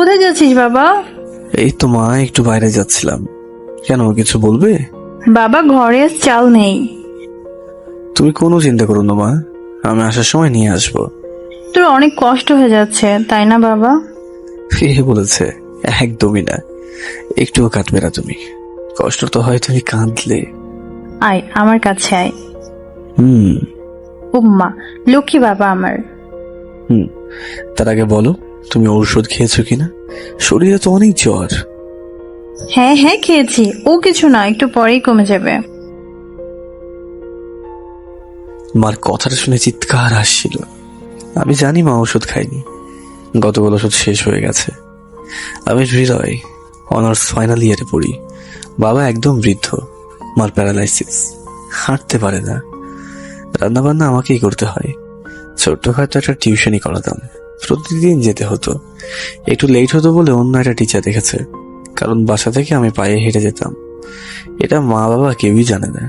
কোথায় যাচ্ছিস বাবা? এই তো মা, একটু বাইরে যাচ্ছিলাম। কেন, কিছু বলবে? বাবা ঘরে চাল নেই। তুমি কোনো চিন্তা করো না মা, আমি আসার সময় নিয়ে আসবো। তোর অনেক কষ্ট হয়ে যাচ্ছে তাই না বাবা? কে বলেছে? একদমই না, একটুও কাটবে না তুমি। কষ্ট তো হয় তুমি কাঁদলে। আয় আমার কাছে আয়। হুম। উম্মা, লক্ষ্মী বাবা আমার। হুম, তার আগে বলো, তুমি ঔষধ খেয়েছো কিনা? শরীরে তো অনেক জ্বর। হ্যাঁ হ্যাঁ খেয়েছি, ও কিছু না, একটু পরেই কমে যাবে। মার কথাটা শুনে চিৎকার আসছিল। আমি জানি মা ওষুধ খাইনি, গতকাল ওষুধ শেষ হয়ে গেছে। আমি হৃদয়, অনার্স ফাইনাল ইয়ারে পড়ি। বাবা একদম বৃদ্ধ, মার প্যারালাইসিস, হাঁটতে পারে না। রান্না বান্না আমাকেই করতে হয়। ছোট্টখাটো একটা টিউশনই করাতাম, প্রতিদিন যেতে হতো। একটু লেট হতো বলে অন্য একটা টিচার দেখেছে, কারণ বাসা থেকে আমি পায়ে হেঁটে যেতাম। এটা মা বাবা কেউই জানে না।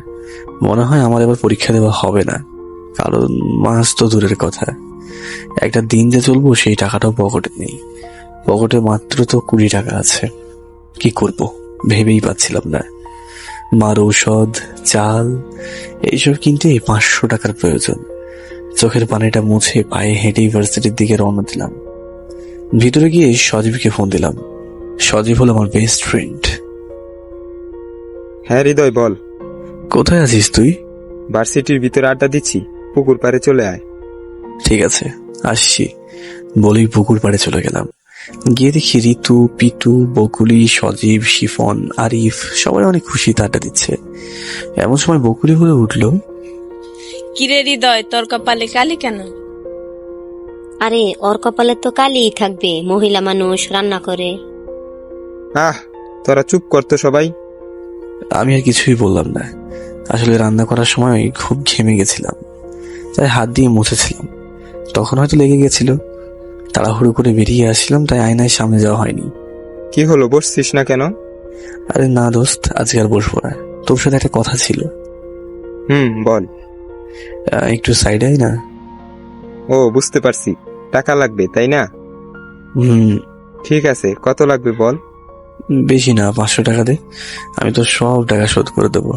মনে হয় আমার এবার পরীক্ষা দেওয়া হবে না, কারণ মাস তো দূরের কথা, একটা দিন যে চলবো সেই টাকাটাও পকেটে নেই। পকেটে মাত্র তো 20 টাকা আছে। কি করব ভেবেই পাচ্ছিলাম না। মার ঔষধ, চাল এইসব কিনতে 500 টাকার প্রয়োজন। চোখের পানিটা মুছে পায়ে হেঁটে ইউনিভার্সিটির দিকে রওনা দিলাম। ভিতরে গিয়ে সজীবকে ফোন দিলাম। সজীব হলো আমার বেস্ট ফ্রেন্ড। হ্যাঁ হৃদয় বল। কোথায় আছিস তুই? ভার্সিটির ভিতরে আড্ডা দিচ্ছি, পুকুর পাড়ে চলে আয়। ঠিক আছে, আসছি বলেই পুকুর পাড়ে চলে গেলাম। গিয়ে দেখি ঋতু, পিটু, বকুলি, সজীব, শিফন, আরিফ সবাই অনেক খুশিতে আড্ডা দিচ্ছে। এমন সময় বকুলি বলে উঠল, কিরে হৃদয়, তোর কপালে কালি কেন? আরে ওর কপালে তো কালিই থাকবে, মহিলা মানুষ রান্না করে। আহ, তোরা চুপ করতো সবাই। আমি আর কিছুই বললাম না। আসলে রান্না করার সময় খুব ঘেমে গেছিলাম, তাই হাত দিয়ে মুছেছিলাম। তখন হয়তো লেগে গেছিল। তাড়াহুড়ো করে বেরিয়ে আসছিলাম, তাই আয়নায় সামনে যাওয়া হয়নি। কি হলো, বসছিস না কেন? আরে না দোস্ত, আজকে আর বসবো না। তোর সাথে একটা কথা ছিল। বল। একটু সাইডে আয় না। ও বুঝতে পারছি, টাকা লাগবে তাই না? হুম। ঠিক আছে, কত লাগবে বল। বেশি না, 500 টাকা দে, আমি তো সব টাকা শোধ করে দেবো।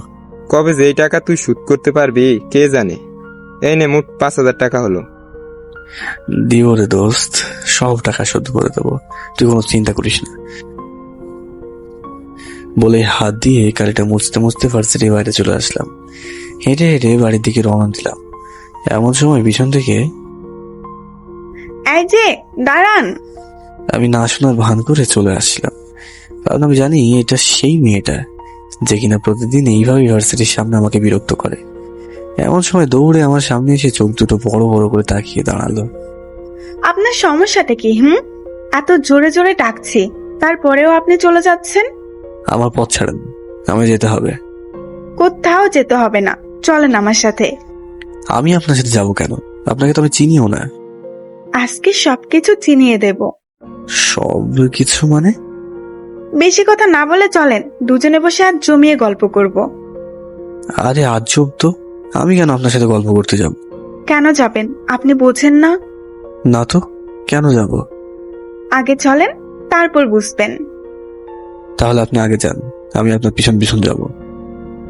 কবে যে এই টাকা তুই শোধ করতে পারবি কে জানে। এই নে, মোট 5,000 টাকা হলো। দিও রে দোস্ত, সব টাকা শোধ করে দেবো, তুই কোনো চিন্তা করিস না। বলে হাত দিয়ে গাড়িটা মুছতে মুছতে ভার্সিটির বাইরে চলে আসলাম। হেঁটে হেঁটে বাড়ির দিকে রওনা দিলাম। এমন সময় পিছন থেকে এই যে দাঁড়ান। আমি না শোনার ভান করে চলে আসছিলাম, কারণ আমি জানি এটা সেই মেয়েটা যে কিনা প্রতিদিন এইভাবে ইউনিভার্সিটির সামনে আমাকে বিরক্ত করে। এমন সময় দৌড়ে আমার সামনে এসে চোখ দুটো বড় বড় করে তাকিয়ে দাঁড়ালো। আপনার সমস্যাটা কি? এত জোরে জোরে ডাকছি, তারপরেও আপনি চলে যাচ্ছেন। আমার পথ ছাড়েন, আমায় যেতে হবে। কোথাও যেতে হবে না, চলেন আমার সাথে। আমি আপনার সাথে যাবো কেন? আপনাকে তো আমি চিনিও না। আজকে সবকিছু চিনিয়ে দেব। সব কিছু মানে? বেশি কথা না বলে চলেন, দুজনে বসে আর জমিয়ে গল্প করব। আরে আজব তো, আমি কেন আপনার সাথে গল্প করতে যাব? কেন যাবেন আপনি বোঝেন না? না তো, কেন যাব? আগে চলেন, তারপর বুঝবেন। তাহলে আপনি আগে যান, আমি আপনার পিছন পিছন যাব।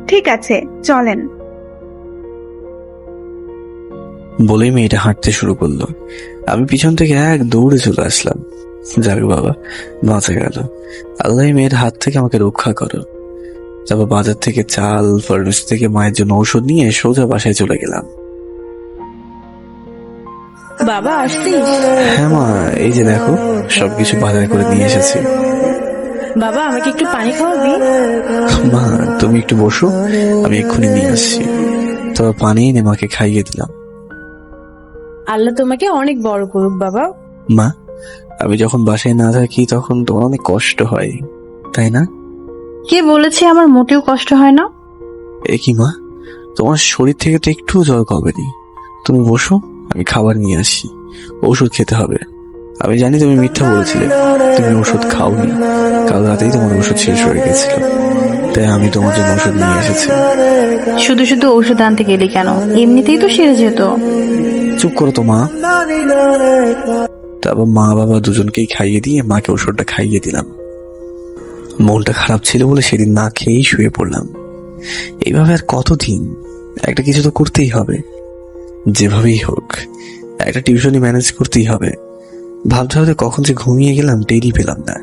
ঠিক আছে চলেন। বলেই মেয়েটা হাঁটতে শুরু করলো। আমি পিছন থেকে এক দৌড়ে চলে আসলাম। যাক বাবা, বাঁচা গেল। আল্লাহ মেয়ের হাত থেকে আমাকে রক্ষা করো। তারপর বাজার থেকে চাল, ফার্মেসি থেকে মায়ের জন্য ঔষধ নিয়ে সোজা বাসায় চলে গেলাম। বাবা আসছিস? হ্যাঁ মা, এই যে দেখো সবকিছু বাজার করে নিয়ে এসেছি। বাবা আমাকে একটু পানি খাওয়াবি? মা তুমি একটু বসো, আমি এক্ষুনি নিয়ে আসছি। তারপর পানি এনে মাকে খাইয়ে দিলাম। আল্লাহ তোমাকে অনেক বড় করুক বাবা। মা, আমি যখন বাসায় না থাকি তখন তোমার অনেক কষ্ট হয় তাই না? কে বলেছে আমার মোটেও কষ্ট হয় না? এ কি মা, তোমার শরীর থেকে তো একটু জল কমেনি। তুমি বসো, আমি খাবার নিয়ে আসি। ওষুধ খেতে হবে। আমি জানি তুমি মিথ্যা বলেছিলে, তুমি ওষুধ খাওনি। কাল রাতেই তোমার ওষুধ শেষ হয়ে গেছিল, তাই আমি তোমার জন্য ওষুধ নিয়ে এসেছি। শুধু শুধু ওষুধ আনতে গেলি কেন? এমনিতেই তো সেরে যেত। চুপ করো তো মা। তারপর মা বাবা দুজনকেই খাইয়ে দিয়ে মাকে ওষুধটা খাইয়ে দিলাম। মনটা খারাপ ছিল বলে সেদিন না খেয়েই শুয়ে পড়লাম। এইভাবে আর কতদিন? একটা কিছু তো করতেই হবে, যেভাবেই হোক একটা টিউশনি ম্যানেজ করতেই হবে। ভাবতে ভাবতে কখন যে ঘুমিয়ে গেলাম টেরই পেলাম না।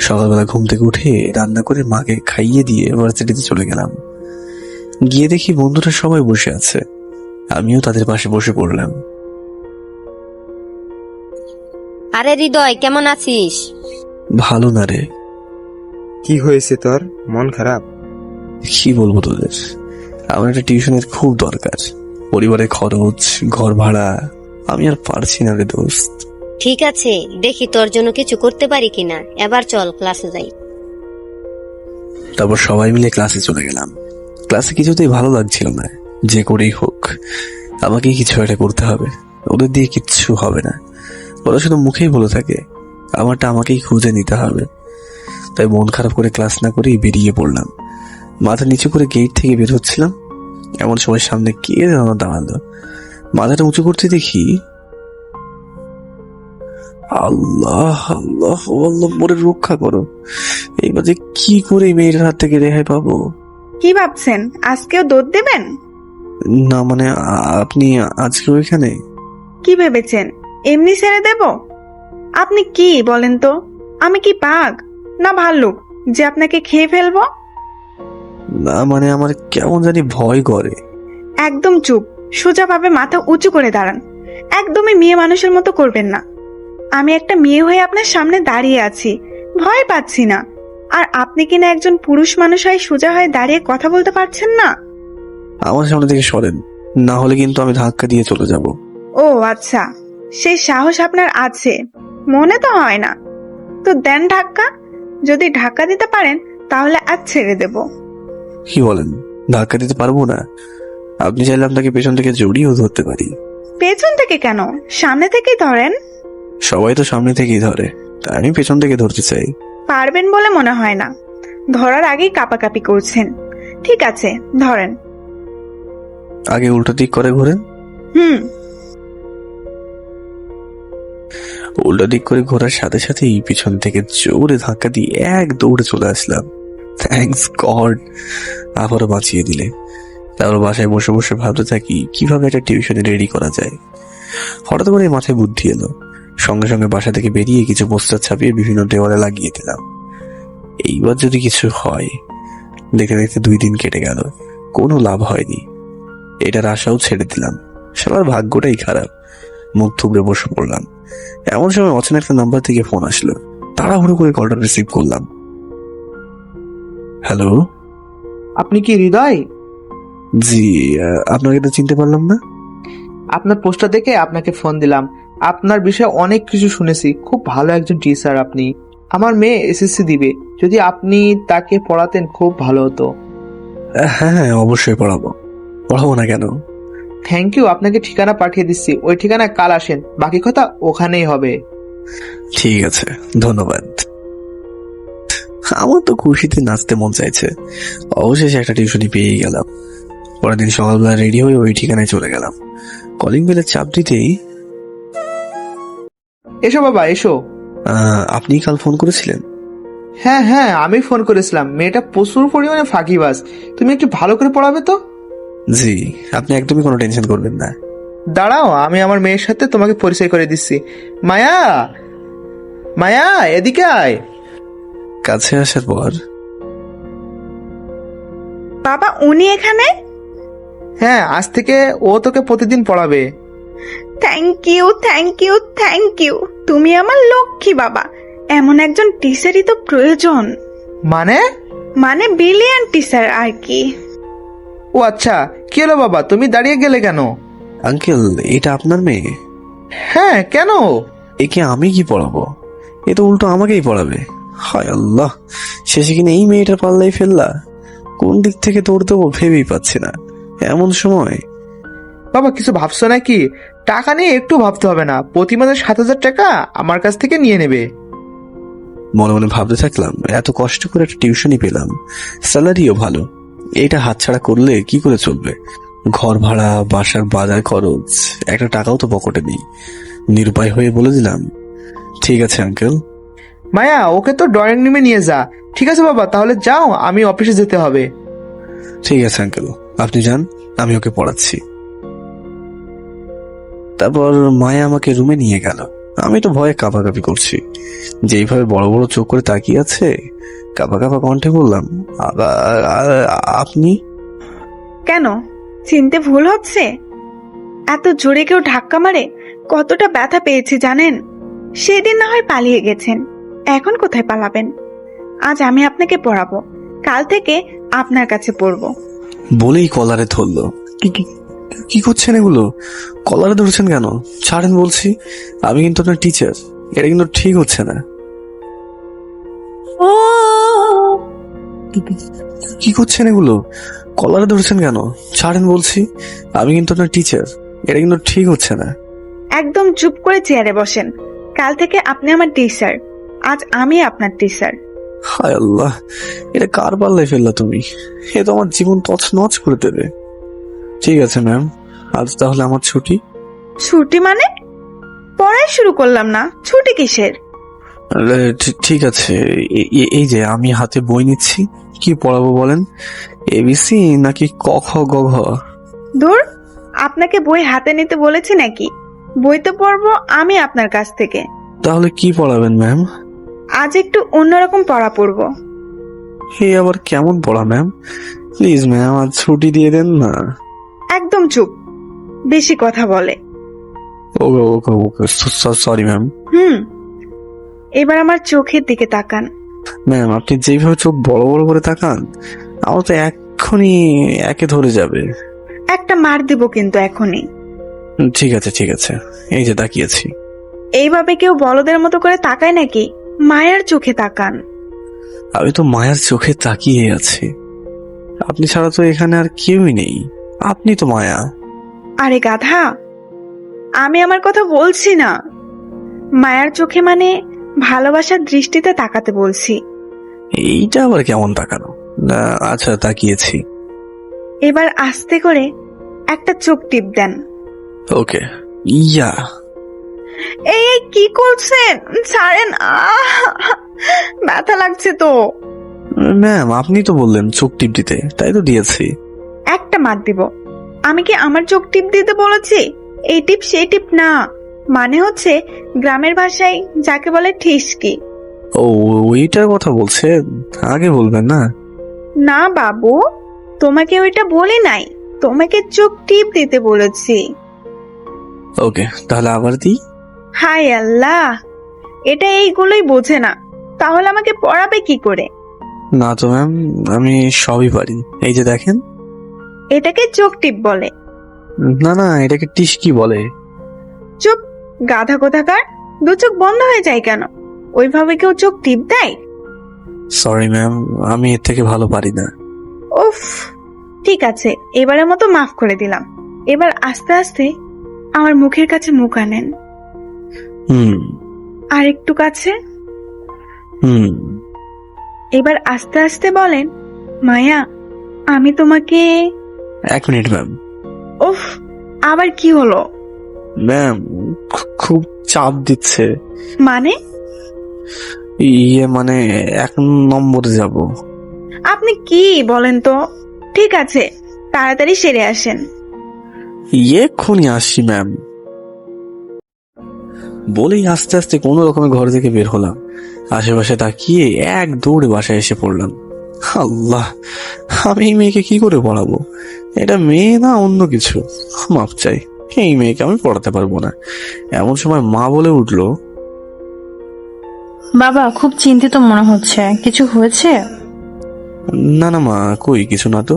সকালবেলা ঘুম থেকে উঠে রান্না করে মাকে খাইয়ে দিয়ে ভার্সিটিতে চলে গেলাম। গিয়ে দেখি বন্ধুরা সবাই বসে আছে, আমিও তাদের পাশে বসে পড়লাম। আরে হৃদয়, কেমন আছিস? ভালো না রে। কি হয়েছে তোর? মন খারাপ? কি বলবো তোদের, আমার একটা টিউশনের খুব দরকার। পরিবারের খরচ, ঘর ভাড়া, আমি আর পারছি না রে দোস্ত। ঠিক আছে, দেখি তোর জন্য কিছু করতে পারি কিনা। এবার চল ক্লাসে যাই। তারপর সবাই মিলে ক্লাসে চলে গেলাম। ক্লাসে কিছুতেই ভালো লাগছিল না। যে করেই হোক আমাকে কিছু একটা করতে হবে, ওদের দিয়ে কিচ্ছু হবে না। ওরা শুধু মুখেই বলে থাকে আমারটা আমাকেই খুঁজে নিতে হবে। তাই মন খারাপ করে ক্লাস না করেই বেরিয়ে পড়লাম। মাথা নিচু করে গেট থেকে বের হচ্ছিলাম, এমন সময় সামনে কে যেন দাঁড়ালো। মাথাটা উঁচু করতে দেখি, আল্লাহ আল্লাহ আল্লাহ, মোরে রক্ষা করো। এইবার যে কি করে এই মেয়েটার হাত থেকে রেহাই পাবো? কি ভাবছেন আজকেও দৌড় দেবেন? না মানে আপনি আজকে ওইখানে? কি ভেবেছেন এমনি ছেড়ে দেব? আপনি কি বলেন তো, আমি কি বাঘ না ভাল্লুক যে আপনাকে খেয়ে ফেলবো? না মানে আমার কেমন জানি ভয় করে। একদম চুপ, সোজাভাবে মাথা উঁচু করে দাঁড়ান। একদমই মেয়ে মানুষের মতো করবেন না। আমি একটা মেয়ে হয়ে আপনার সামনে দাঁড়িয়ে আছি, ভয় পাচ্ছি না। আর আপনি কিনা একজন পুরুষ মানুষ হয়ে সোজা হয়ে দাঁড়িয়ে কথা বলতে পারছেন না? আমার সামনে থেকে সরেন, না হলে কিন্তু আমি ধাক্কা দিয়ে চলে যাব। ও আচ্ছা, সেই সাহস আপনার আছে, মনে তো হয় না। তো দেন ধাক্কা। যদি ধাক্কা দিতে পারেন তাহলে আজ ছেড়ে দেব। কি বলেন, ধাক্কা দিতে পারবো না? আপনি চাইলে আপনাকে পেছন থেকে জড়িয়েও ধরতে পারি। পেছন থেকে কেন, সামনে থেকেই ধরেন। সবাই তো সামনে থেকেই ধরে, তাই আমি পেছন থেকে ধরতে চাই। পারবেন বলে মনে হয় না, ধরার আগেই কাঁপাকাঁপি করছেন। ঠিক আছে, ধরেন। আগে উল্টো দিক করে ঘোরেন। হুম। উল্টো দিক করে ঘোরার সাথে সাথেই পিছন থেকে জোরে ধাক্কা দিয়ে এক দৌড়ে চলে আসলাম। থ্যাঙ্কস গড, আবারও বাঁচিয়ে দিলে। তারপর বাসায় বসে বসে ভাবতে থাকি কিভাবে একটা টিউশনে রেডি করা যায়। হঠাৎ করে মাথায় বুদ্ধি এলো, সঙ্গে সঙ্গে বাসা থেকে বেরিয়ে কিছু পোস্টার ছাপিয়ে বিভিন্ন দেওয়ালে লাগিয়ে দিলাম। এইবার যদি কিছু হয়। দেখতে দেখতে 2 দিন কেটে গেল, কোনো লাভ হয়নি। এটার আশাও ছেড়ে দিলাম। সবার ভাগ্যটাই খারাপ। মুখ থুবড়ে বসে পড়লাম। এমন সময় অচেনা একটা নাম্বার থেকে ফোন আসলো। তাড়াহুড়ো করে কলটা রিসিভ করলাম। হ্যালো, আপনি কি হৃদয়? জি, আপনাকে তো চিনতে পারলাম না। আপনার পোস্টটা দেখে আপনাকে ফোন দিলাম। আপনার বিষয়ে অনেক কিছু শুনেছি, খুব ভালো একজন টিচার আপনি। আমার মেয়ে এসএসসি দিবে, যদি আপনি তাকে পড়াতেন খুব ভালো হতো। হ্যাঁ হ্যাঁ, অবশ্যই পড়াবো। পড়াবো না কেন? থ্যাংক ইউ, আপনাকে ঠিকানা পাঠিয়ে দিচ্ছি, ওই ঠিকানায় কাল আসেন, বাকি কথা ওখানেই হবে। ঠিক আছে, ধন্যবাদ। আমার তো খুশিতে নাচতে মন চাইছে। অবশেষে একটা টিউশনি পেয়ে গেলাম। পরের দিন সকালবেলা রেডি হয়ে ওই ঠিকানায় চলে গেলাম। কলিং বেলের চাপ দিতেই, এসো বাবা এসো। আপনি কাল ফোন করেছিলেন? হ্যাঁ হ্যাঁ, আমি ফোন করেছিলাম। মেয়েটা প্রচুর পরিমাণে ফাঁকিবাজ, তুমি একটু ভালো করে পড়াবে তো? জি, আপনি একদমই কোনো টেনশন করবেন না। দাঁড়াও, আমি আমার মেয়ের সাথে তোমাকে পরিচয় করে দিচ্ছি। মায়া, মায়া এদিকে আয়। কাছে আসার পর, বাবা উনি এখানে? হ্যাঁ, আজ থেকে ও তোকে প্রতিদিন পড়াবে। Thank you thank you thank you, তুমি আমার লক্ষ্মী বাবা। এমন একজন টিচারই তো প্রয়োজন। মানে ব্রিলিয়ান্ট টিচার আর কি। ও আচ্ছা, কি হলো বাবা, তুমি দাঁড়িয়ে গেলে কেন? আঙ্কেল এটা আপনার মেয়ে? হ্যাঁ, কেন? একে আমি কি পড়াবো? এ তো উল্টো আমাকেই পড়াবে। হায় আল্লাহ, শেষে কিনা এই মেয়েটার পাল্লাই ফেললা। কোন দিক থেকে দৌড় দেবো ভেবেই পাচ্ছি না এমন সময়। বাবা কিছু ভাবছো নাকি? টাকা নিয়ে একটু ভাবতে হবে না, প্রতি মাসে 7,000 টাকা আমার কাছ থেকে নিয়ে নেবে। মনে মনে ভাবতে থাকলাম, এত কষ্ট করে একটা টিউশনই পেলাম, স্যালারিও ভালো, এটা হাতছাড়া করলে কি করে চলবে? ঘর ভাড়া, বাসার বাজার খরচ, একটা টাকাও তো পকেটে নেই। নিরুপায় হয়ে বলে দিলাম, ঠিক আছে আঙ্কেল। মায়া, ওকে তো ড্রয়িং রুমে নিয়ে যা। ঠিক আছে বাবা, তাহলে যাও, আমি অফিসে যেতে হবে। ঠিক আছে আঙ্কেল, আপনি যান, আমি ওকে পড়াচ্ছি। তারপর মায়া আমাকে রুমে নিয়ে গেল। আমি তো ভয়ে কাঁপাকাঁপি করছি। যেইভাবে বড় বড় চোখ করে তাকিয়ে আছে, কাঁপা কাঁপা কণ্ঠে বললাম, আপনি? কেন, চিনতে ভুল হচ্ছে? এত জোরে কেউ ধাক্কা মারে কতটা ব্যথা পেয়েছি জানেন? সেদিন না হয় পালিয়ে গেছেন, এখন কোথায় পালাবেন? আজ আমি আপনাকে পড়াবো, কাল থেকে আপনার কাছে পড়বো। বলেই কলারে ধরলো। কি করছেন এগুলো? কলারে ধরছেন কেন? ছাড়েন বলছি, আমি কিন্তু আপনার টিচার, এটা কিন্তু ঠিক হচ্ছে না। কি করছেন এগুলো? কলারে ধরছেন কেন? ছাড়েন বলছি, আমি কিন্তু আপনার টিচার, এটা কিন্তু ঠিক হচ্ছে না। একদম চুপ করে চেয়ারে বসেন, কাল থেকে আপনি আমার টিচার, আজ আমি আপনার টিচার। হায় আল্লাহ, এটা কার পাল্লায় ফেললা তুমি? এ তো আমার জীবন তছনছ করে দেবে। ঠিক আছে ম্যাম, আজ তাহলে আমার ছুটি। ছুটি মানে? পড়াই শুরু করলাম না, ছুটি কিসের? ঠিক আছে, এই যে আমি হাতে বই নিচ্ছি, কি পড়াবো বলেন? এবিসি নাকি ক খ গ ঘ? দূর, আপনাকে বই হাতে নিতে বলেছি নাকি? বই তো পড়বো আমি আপনার কাছ থেকে। তাহলে কি পড়াবেন ম্যাম? আজ একটু অন্যরকম পড়া পড়বো। হে আবার কেমন পড়া ম্যাম? প্লিজ ম্যাম, আজ ছুটি দিয়ে দেন না। একদম চুপ, বেশি কথা বলে। ওকে ওকে ওকে, সরি ম্যাম। এবার আমার চোখের দিকে তাকান। ম্যাম, আপনি যেভাবে চোখ বড় বড় করে তাকান, আমার তো এক্ষুনি একে ধরে যাবে। একটা মার দিব কিন্তু এখনই। ঠিক আছে ঠিক আছে, এই যে তাকিয়েছি। এইভাবে কেউ বলদের মতো করে তাকায় নাকি? মায়ের চোখে তাকান। আমি তো মায়ার চোখে তাকিয়ে আছি। আপনি ছাড়া তো এখানে আর কেউই নেই, আপনি তো মায়া। আরে গাধা, আমি আমার কথা বলছি না। মায়ার চোখে মানে ভালোবাসার দৃষ্টিতে তাকাতে বলছি। এইটা আবার কেমন তাকানো? না, আচ্ছা তাকিয়েছি। এবার আস্তে করে একটা চোখ টিপ দেন। ওকে, ইয়া। এই কি করছেন? ছাড়েন, ব্যথা লাগছে তো। ম্যাম, আপনি তো বললেন চোখ টিপ দিতে, তাই তো দিয়েছি। একটা মার দিব। আমি কি আমার চোখ টিপ দিতে বলেছি? এই টিপ সেই টিপ না, মানে হচ্ছে গ্রামের ভাষায় যাকে বলে ঠিসকি। ও, ওইটার কথা বলছেন? আগে বলবেন না। না বাবু, তোমাকে ওইটা বলি নাই, তোমাকে চোখ টিপ দিতে বলেছি। ওকে, তাহলে আবার দিই। হাই আল্লাহ, এটা এইগুলোই বোঝে না, তাহলে আমাকে পড়াবে কি করে? না তো ম্যাম, আমি সবই পারি, এই যে দেখেন। এটাকে চোখ টিপ বলে। না না, এটাকে টিসকি বলে। চুপ, গাধা কোথাকার। দু চোখ বন্ধ হয়ে যায় কেন? ওইভাবে কেউ চোখ টিপ দেয়? সরি ম্যাম, আমি এর থেকে ভালো পারি না। উফ, ঠিক আছে, এবারের মতো মাফ করে দিলাম। এবার আস্তে আস্তে আমার মুখের কাছে মুখ আনেন। আর একটু কাছে। এবার আস্তে আস্তে বলেন, মায়া, আমি তোমাকে। 1 মিনিট ম্যাম। উফ, আবার কি হলো? ম্যাম, খুব চাপ দিচ্ছে। মানে? মানে 1 নম্বরে যাব। আপনি কি বলেন তো? ঠিক আছে, তাড়াতাড়ি সেরে আসেন। এক্ষুনি আসছি ম্যাম। বলেই আস্তে আস্তে কোনো রকমের ঘর থেকে বের হলাম। আশেপাশে তাকিয়ে এক দৌড়ে বাসায় এসে পড়লাম। আল্লাহ, আমি এই মেয়েকে কি করে পড়াবো? এটা মেয়ে না অন্য কিছু? মাপ চাই, এই মেয়েকে আমি পড়াতে পারবো না। এমন সময় মা বলে উঠলো, বাবা, খুব চিন্তিত মনে হচ্ছে, কিছু হয়েছে? না না মা, কই কিছু না তো।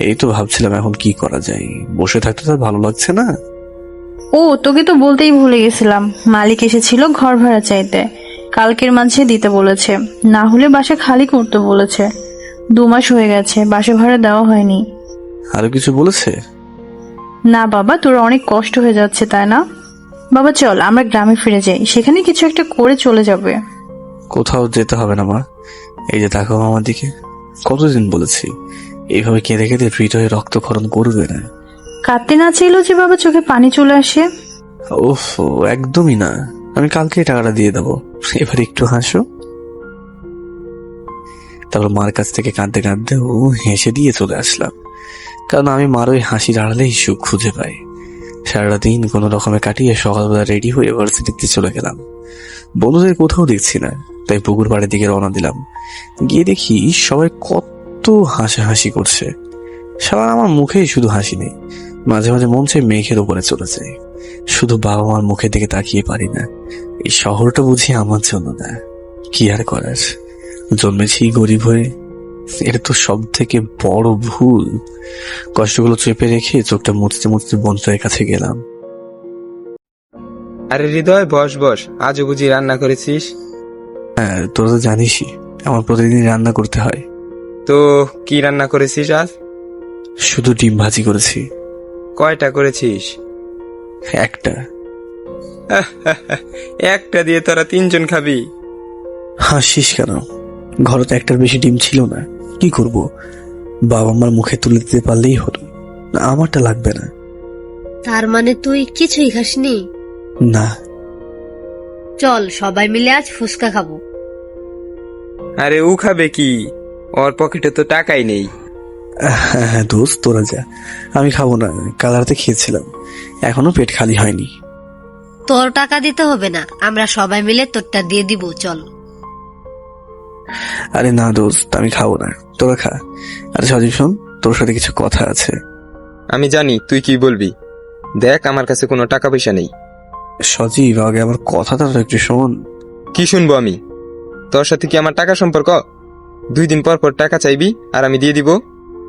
এই তো ভাবছিলাম এখন কি করা যায়, বসে থাকতে তো ভালো লাগছে না। ও, তোকে তো বলতেই ভুলে গেছিলাম, মালিক এসেছিল ঘর ভাড়া চাইতে, কালকের মাঝে দিতে বলেছে, না হলে বাসা খালি করতে বলেছে। 2 মাস হয়ে গেছে, বাসা ভাড়া দেওয়া হয়নি। আরো কিছু বলেছে? না বাবা, তোর অনেক কষ্ট হয়ে যাচ্ছে তাই না? বাবা চল আমরা গ্রামে ফিরে যাই, সেখানে কিছু একটা করে চলে যাবে। কোথাও যেতে হবে না মা, এই যে তাকাও আমার দিকে। কতদিন বলেছি এইভাবে কেঁদে কেঁদে হৃদয়ে রক্তক্ষরণ করবে না। কাঁদতে না চাইলেও যে বাবা চোখে পানি চলে আসে। ওফ, একদমই না। আমি কালকে টাকাটা দিয়ে দেবো, এবার একটু হাসো। তারপর মার কাছ থেকে কাঁদতে কাঁদতে ও হেসে দিয়ে চলে আসলাম, কারণ আমি মার ওই হাসির আড়ালেই সুখ খুঁজে পাই। সারাটা দিন কোনো রকমে কাটিয়ে সকালবেলা রেডি হয়ে ভার্সিটিতে চলে গেলাম। বন্ধুদের কোথাও দেখছি না, তাই পুকুর পাড়ের দিকে রওনা দিলাম। গিয়ে দেখি সবাই কত হাসাহাসি করছে। সবার আমার মুখে শুধু হাসি নেই, মাঝে মাঝে মন চাই মেঘের উপরে চলে যায়। শুধু বাবা মার মুখের দিকে তাকিয়ে পারি না। এই শহরটা বুঝি আমার জন্য না, কি আর করার, জন্মেছি গরিব হয়ে। এটা তো সব থেকে বড় ভুল। কষ্টগুলো চেপে রেখে চোখটা মুছতে মুছতে বন্ধুদের কাছে গেলাম। আরে হৃদয়, বস বস, আজও বুঝি রান্না করেছিস? হ্যাঁ, তোরা তো জানিসই আমার প্রতিদিন রান্না করতে হয়। তো কি রান্না করেছিস আজ? শুধু ডিম ভাজি করেছি। কয়টা করেছিস? একটা। একটা দিয়ে তোরা 3 জন খাবি? হাসিস কেন? ঘরে তো একটার বেশি ডিম ছিল না, কি করব? বাবা মার মুখে তুলে দিতে পারলেই হলো, আমারটা লাগবে না। তার মানে তুই কিছুই খাসনি? না। চল সবাই মিলে আজ ফুচকা খাবো। আরে ও খাবে কি? ওর পকেটে তো টাকাই নেই। হ্যাঁ হ্যাঁ দোস্ত, তোরা যা, আমি খাবো না, কাল রাতে খেয়েছিলাম, এখনো পেট খালি হয়নি। তোর টাকা দিতে হবে না, আমরা সবাই মিলে তোরটা দিয়ে দিব, চল। আরে না দোস্ত, আমি খাবো না, তোরা খা। আরে সজীব শোন, তোর সাথে কিছু কথা আছে। আমি জানি তুই কি বলবি, দেখ আমার কাছে কোনো টাকা পয়সা নেই। সজীব, আগে আমার কথাটা তো একটু শোন। কি শুনবো আমি? তোর সাথে কি আমার টাকা সম্পর্ক? 2 দিন পর পর টাকা চাইবি আর আমি দিয়ে দিব?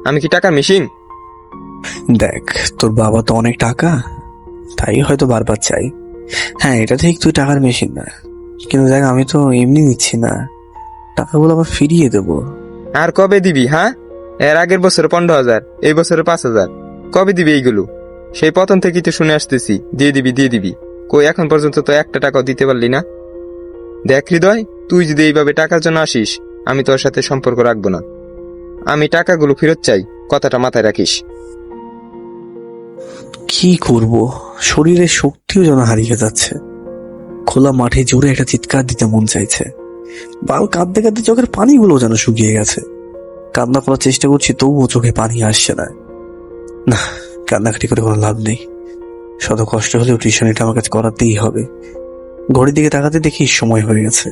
আমি কি টাকার মেশিন? দেখ, তোর বাবা তো অনেক টাকা, তাই হয়তো বারবার চাই। হ্যাঁ এটা ঠিক, তুই টাকার মেশিন না, কিন্তু দেখ আমি তো এমনি নিচ্ছি না, টাকাগুলো আবার ফিরিয়ে দেবো। আর কবে দিবি? হ্যাঁ, এর আগের বছরে 15,000, এই বছরে 5,000। কবে দিবি এইগুলো? সেই প্রথম থেকেই তো শুনে আসতেছি দিয়ে দিবি দিয়ে দিবি, কই এখন পর্যন্ত তো একটা টাকাও দিতে পারলি না। দেখ হৃদয়, তুই যদি এইভাবে টাকার জন্য আসিস, আমি তোর সাথে সম্পর্ক রাখবো না। আমি টাকাগুলো ফেরত চাই, কথাটা মাথায় রাখিস। কি করব, শরীরের শক্তিও যেন হারিয়ে যাচ্ছে। খোলা মাঠে জোরে একটা চিৎকার দিতে মন চাইছে, বাল কাঁদতে কাঁদতে চোখের পানিগুলো যেন শুকিয়ে গেছে। কান্না করার চেষ্টা করছি, তবুও চোখে পানি আসছে না। না, কান্নাকাটি করে কোনো লাভ নেই, শত কষ্ট হলেও টিউশনিটা আমার কাছে করাতেই হবে। ঘড়ির দিকে তাকাতে দেখি সময় হয়ে গেছে।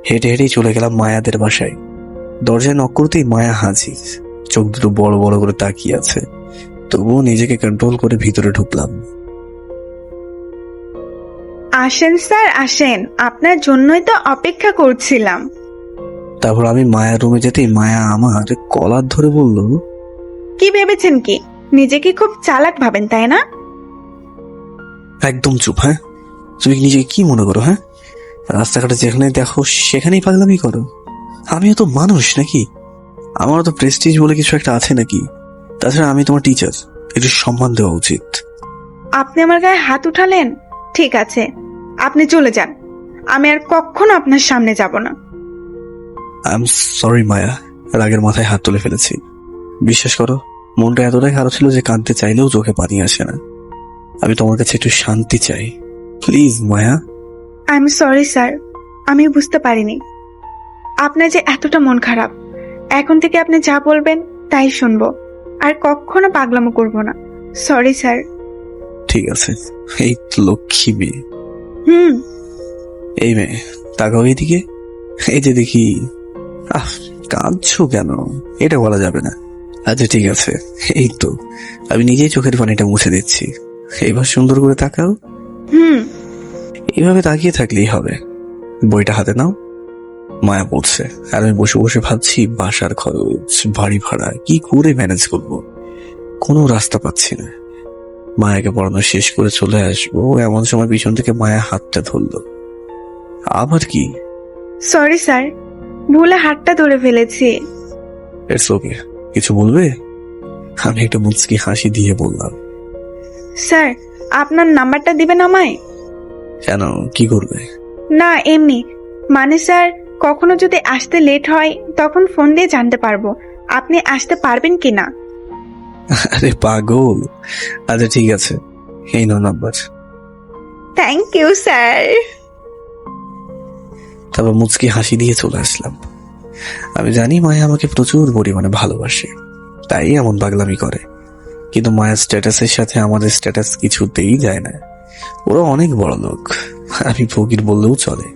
হেঁটে হেঁটেই চলে গেলাম মায়াদের বাসায়। দরজায় নক করতেই মায়া হাজির, চোখ দুটো বড় বড় করে তাকিয়ে আছে, তবুও নিজেকে কন্ট্রোল করে ভিতরে ঢুকলাম। আসেন স্যার আসেন, আপনার জন্যই তো অপেক্ষা করছিলাম। তারপর আমি মায়ার রুমে যেতেই মায়া আমার কলার ধরে বলল, কি ভেবেছেন কি নিজেকে খুব চালাক ভাবেন তাই না? একদম চুপ। হ্যাঁ, তুমি নিজেকে কি মনে করো? হ্যাঁ, রাস্তাঘাটে যেখানে দেখো সেখানেই পাগলামি করো। আমিও তো মানুষ নাকি? আমারও তো প্রেস্টিজ বলে কিছু একটা আছে নাকি? তাছাড়া আমি তোমার টিচার, একটু সম্মান দেওয়া উচিত। আপনি আমার গায়ে হাত উঠালেন, ঠিক আছে আপনি চলে যান, আমি আর কখনো আপনার সামনে যাব না। আই এম সরি মায়া, রাগের মাথায় হাত তুলে ফেলেছি। বিশ্বাস করো, মনটা এতটাই খারাপ ছিল যে কাঁদতে চাইলেও চোখে পানি আসে না। আমি তোমার কাছে একটু শান্তি চাই, please Maya. I am sorry sir, আমি বুঝতে পারিনি আপনার যে এতটা মন খারাপ। এখন থেকে আপনি যা বলবেন তাই শুনবো, আর কখনো পাগলামো করব না। Sorry sir. ঠিক আছে, এই তো লক্ষ্মী মেয়ে। হুম। এই মেয়ে, তাকাও এইদিকে। এই যে দেখি। কাঁদছো কেন? এটা বলা যাবে না। আচ্ছা ঠিক আছে, এই তো আমি নিজেই চোখের পানিটা মুছে দিচ্ছি। এবার সুন্দর করে তাকাও। হুম। এইভাবে তাকিয়ে থাকলেই হবে। বইটা হাতে নাও। মায়া পড়ছে, আর আমি বসে বসে ভাবছি বাসার খরচ, বাড়ি ভাড়া কি করে ম্যানেজ করব। কোনো রাস্তা পাচ্ছি না। মায়াকে পড়ানো শেষ করে চলে আসবো, এমন সময় পিছন থেকে মায়া হাতটা ধরলো। আবার কি? সরি স্যার, ভুলে হাতটা ধরে ফেলেছি। ইটস ওকে, কিছু বলবে? আমি একটা মুচকি হাসি দিয়ে বললাম। স্যার আপনার নাম্বারটা দিবেন আমায়? কেন, কি করবে? না এমনি, মানে স্যার কখনো যদি আসতে লেট হয় তখন ফোন দিয়ে জানতে পারবো আপনি আসতে পারবেন কিনা। আরে পাগল, আচ্ছা ঠিক আছে, এই নাও নাম্বার। Thank you sir. তারপর মুচকি হাসি দিয়ে চলে আসলাম। আমি জানি মায়া আমাকে প্রচুর পরিমাণে ভালোবাসে, তাই এমন পাগলামি করে। কিন্তু মায়ার স্ট্যাটাসের সাথে আমাদের স্ট্যাটাস কিছুতেই যায় না। ওরা অনেক বড় লোক, আমি ফকির বললেও চলে।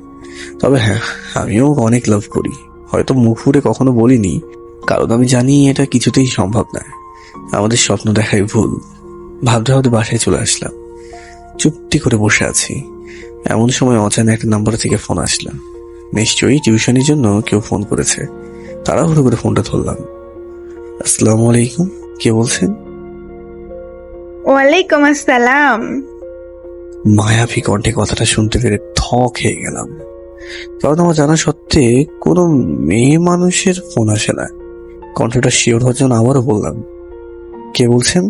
তবে হ্যাঁ, আমিও অনেক লাভ করি, হয়তো মুখ ফুটে কখনো বলিনি, কারণ আমি জানি এটা কিছুতেই সম্ভব না। আমাদের স্বপ্ন দেখাই ভুল। ভাবতে ভাবতে বাসায় চলে আসলাম। চুপটি করে বসে আছি, এমন সময় অজানা একটা নাম্বার থেকে ফোন আসলাম। নিশ্চয়ই টিউশনের জন্য কেউ ফোন করেছে। তাড়াহুড়ো করে ফোনটা ধরলাম। আসসালামু আলাইকুম, কে বলছেন? ওয়ালাইকুম আসসালাম। মায়াবী কণ্ঠে কথাটা শুনতে পেরে থ খেয়ে গেলাম, কারণ আমার জানা সত্ত্বে কোনো মেয়ে মানুষের ফোন আসে না। কণ্ঠটা শিওর হওয়ার জন্য আবারও বললাম, কে বলছেন?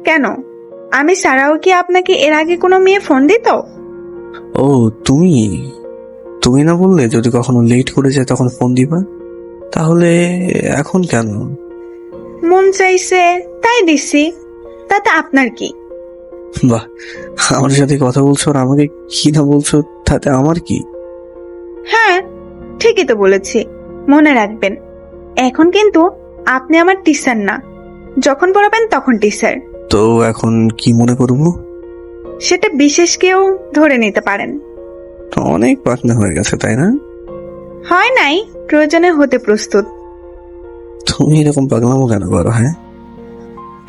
কেন, আমি ছাড়াও কি আপনাকে এর আগে কোনো মেয়ে ফোন দিত? ও তুমি তুমি না বললে যদি কখনো লেট করে যায় তখন ফোন দিবা, তাহলে এখন কেন? মন চাইছে তাই দিছি, তাতে আপনার কি? বাহ, আমার সাথে কথা বলছো আর আমাকে কি না বলছো তাতে আমার কি? হ্যাঁ, ঠিকই তো বলেছি। মনে রাখবেন, এখন কিন্তু আপনি আমার টিচার না, যখন পড়াবেন তখন টিচার। তো এখন কি মনে করবো? সেটা বিশেষ কেউ ধরে নিতে পারেন। তো অনেক পাকনা হয়ে গেছে, তাই না? হয় নাই, প্রয়োজনে হতে প্রস্তুত। তুমি এরকম পাগলামো কেন করো? হ্যাঁ,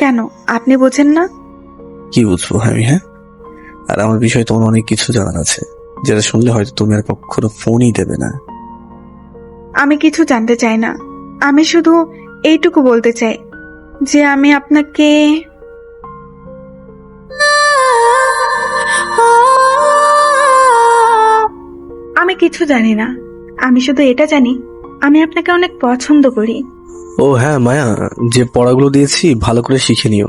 কেন, আপনি বোঝেন না? কি বুঝবো আমি? হ্যাঁ, আর আমার বিষয়ে তোমার অনেক কিছু জানার আছে, যেটা শুনলে হয়তো তুমি আর কখনো ফোনই দেবে না। আমি কিছু জানতে চাই না, আমি শুধু এইটুকু বলতে চাই যে আমি আপনাকে আমি কিছু জানি না, আমি শুধু এটা জানি আমি আপনাকে অনেক পছন্দ করি। ও হ্যাঁ মায়া, যে পড়াগুলো দিয়েছি ভালো করে শিখে নিও,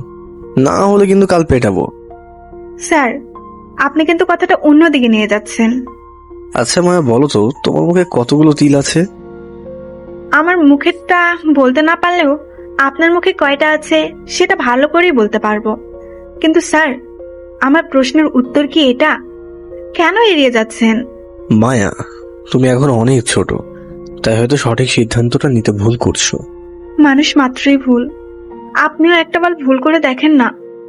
না হলে কিন্তু কাল পেটাবো। স্যার, আপনি কিন্তু কথাটা অন্যদিকে নিয়ে যাচ্ছেন। আচ্ছা মায়া, বলো তো তোমার মুখে কতগুলো তিল আছে? আমার মুখেরটা বলতে না পারলেও আপনার মুখে কয়টা আছে সেটা ভালো করেই বলতে পারবো। কিন্তু স্যার, আমার প্রশ্নের উত্তর কি এটা? কেন এড়িয়ে যাচ্ছেন? মায়া, তুমি এখন অনেক ছোট, তাই হয়তো সঠিক সিদ্ধান্তটা নিতে ভুল করছো। মানুষ মাত্রই ভুল। আপনিও একটাবার ভুল করে দেখেন না।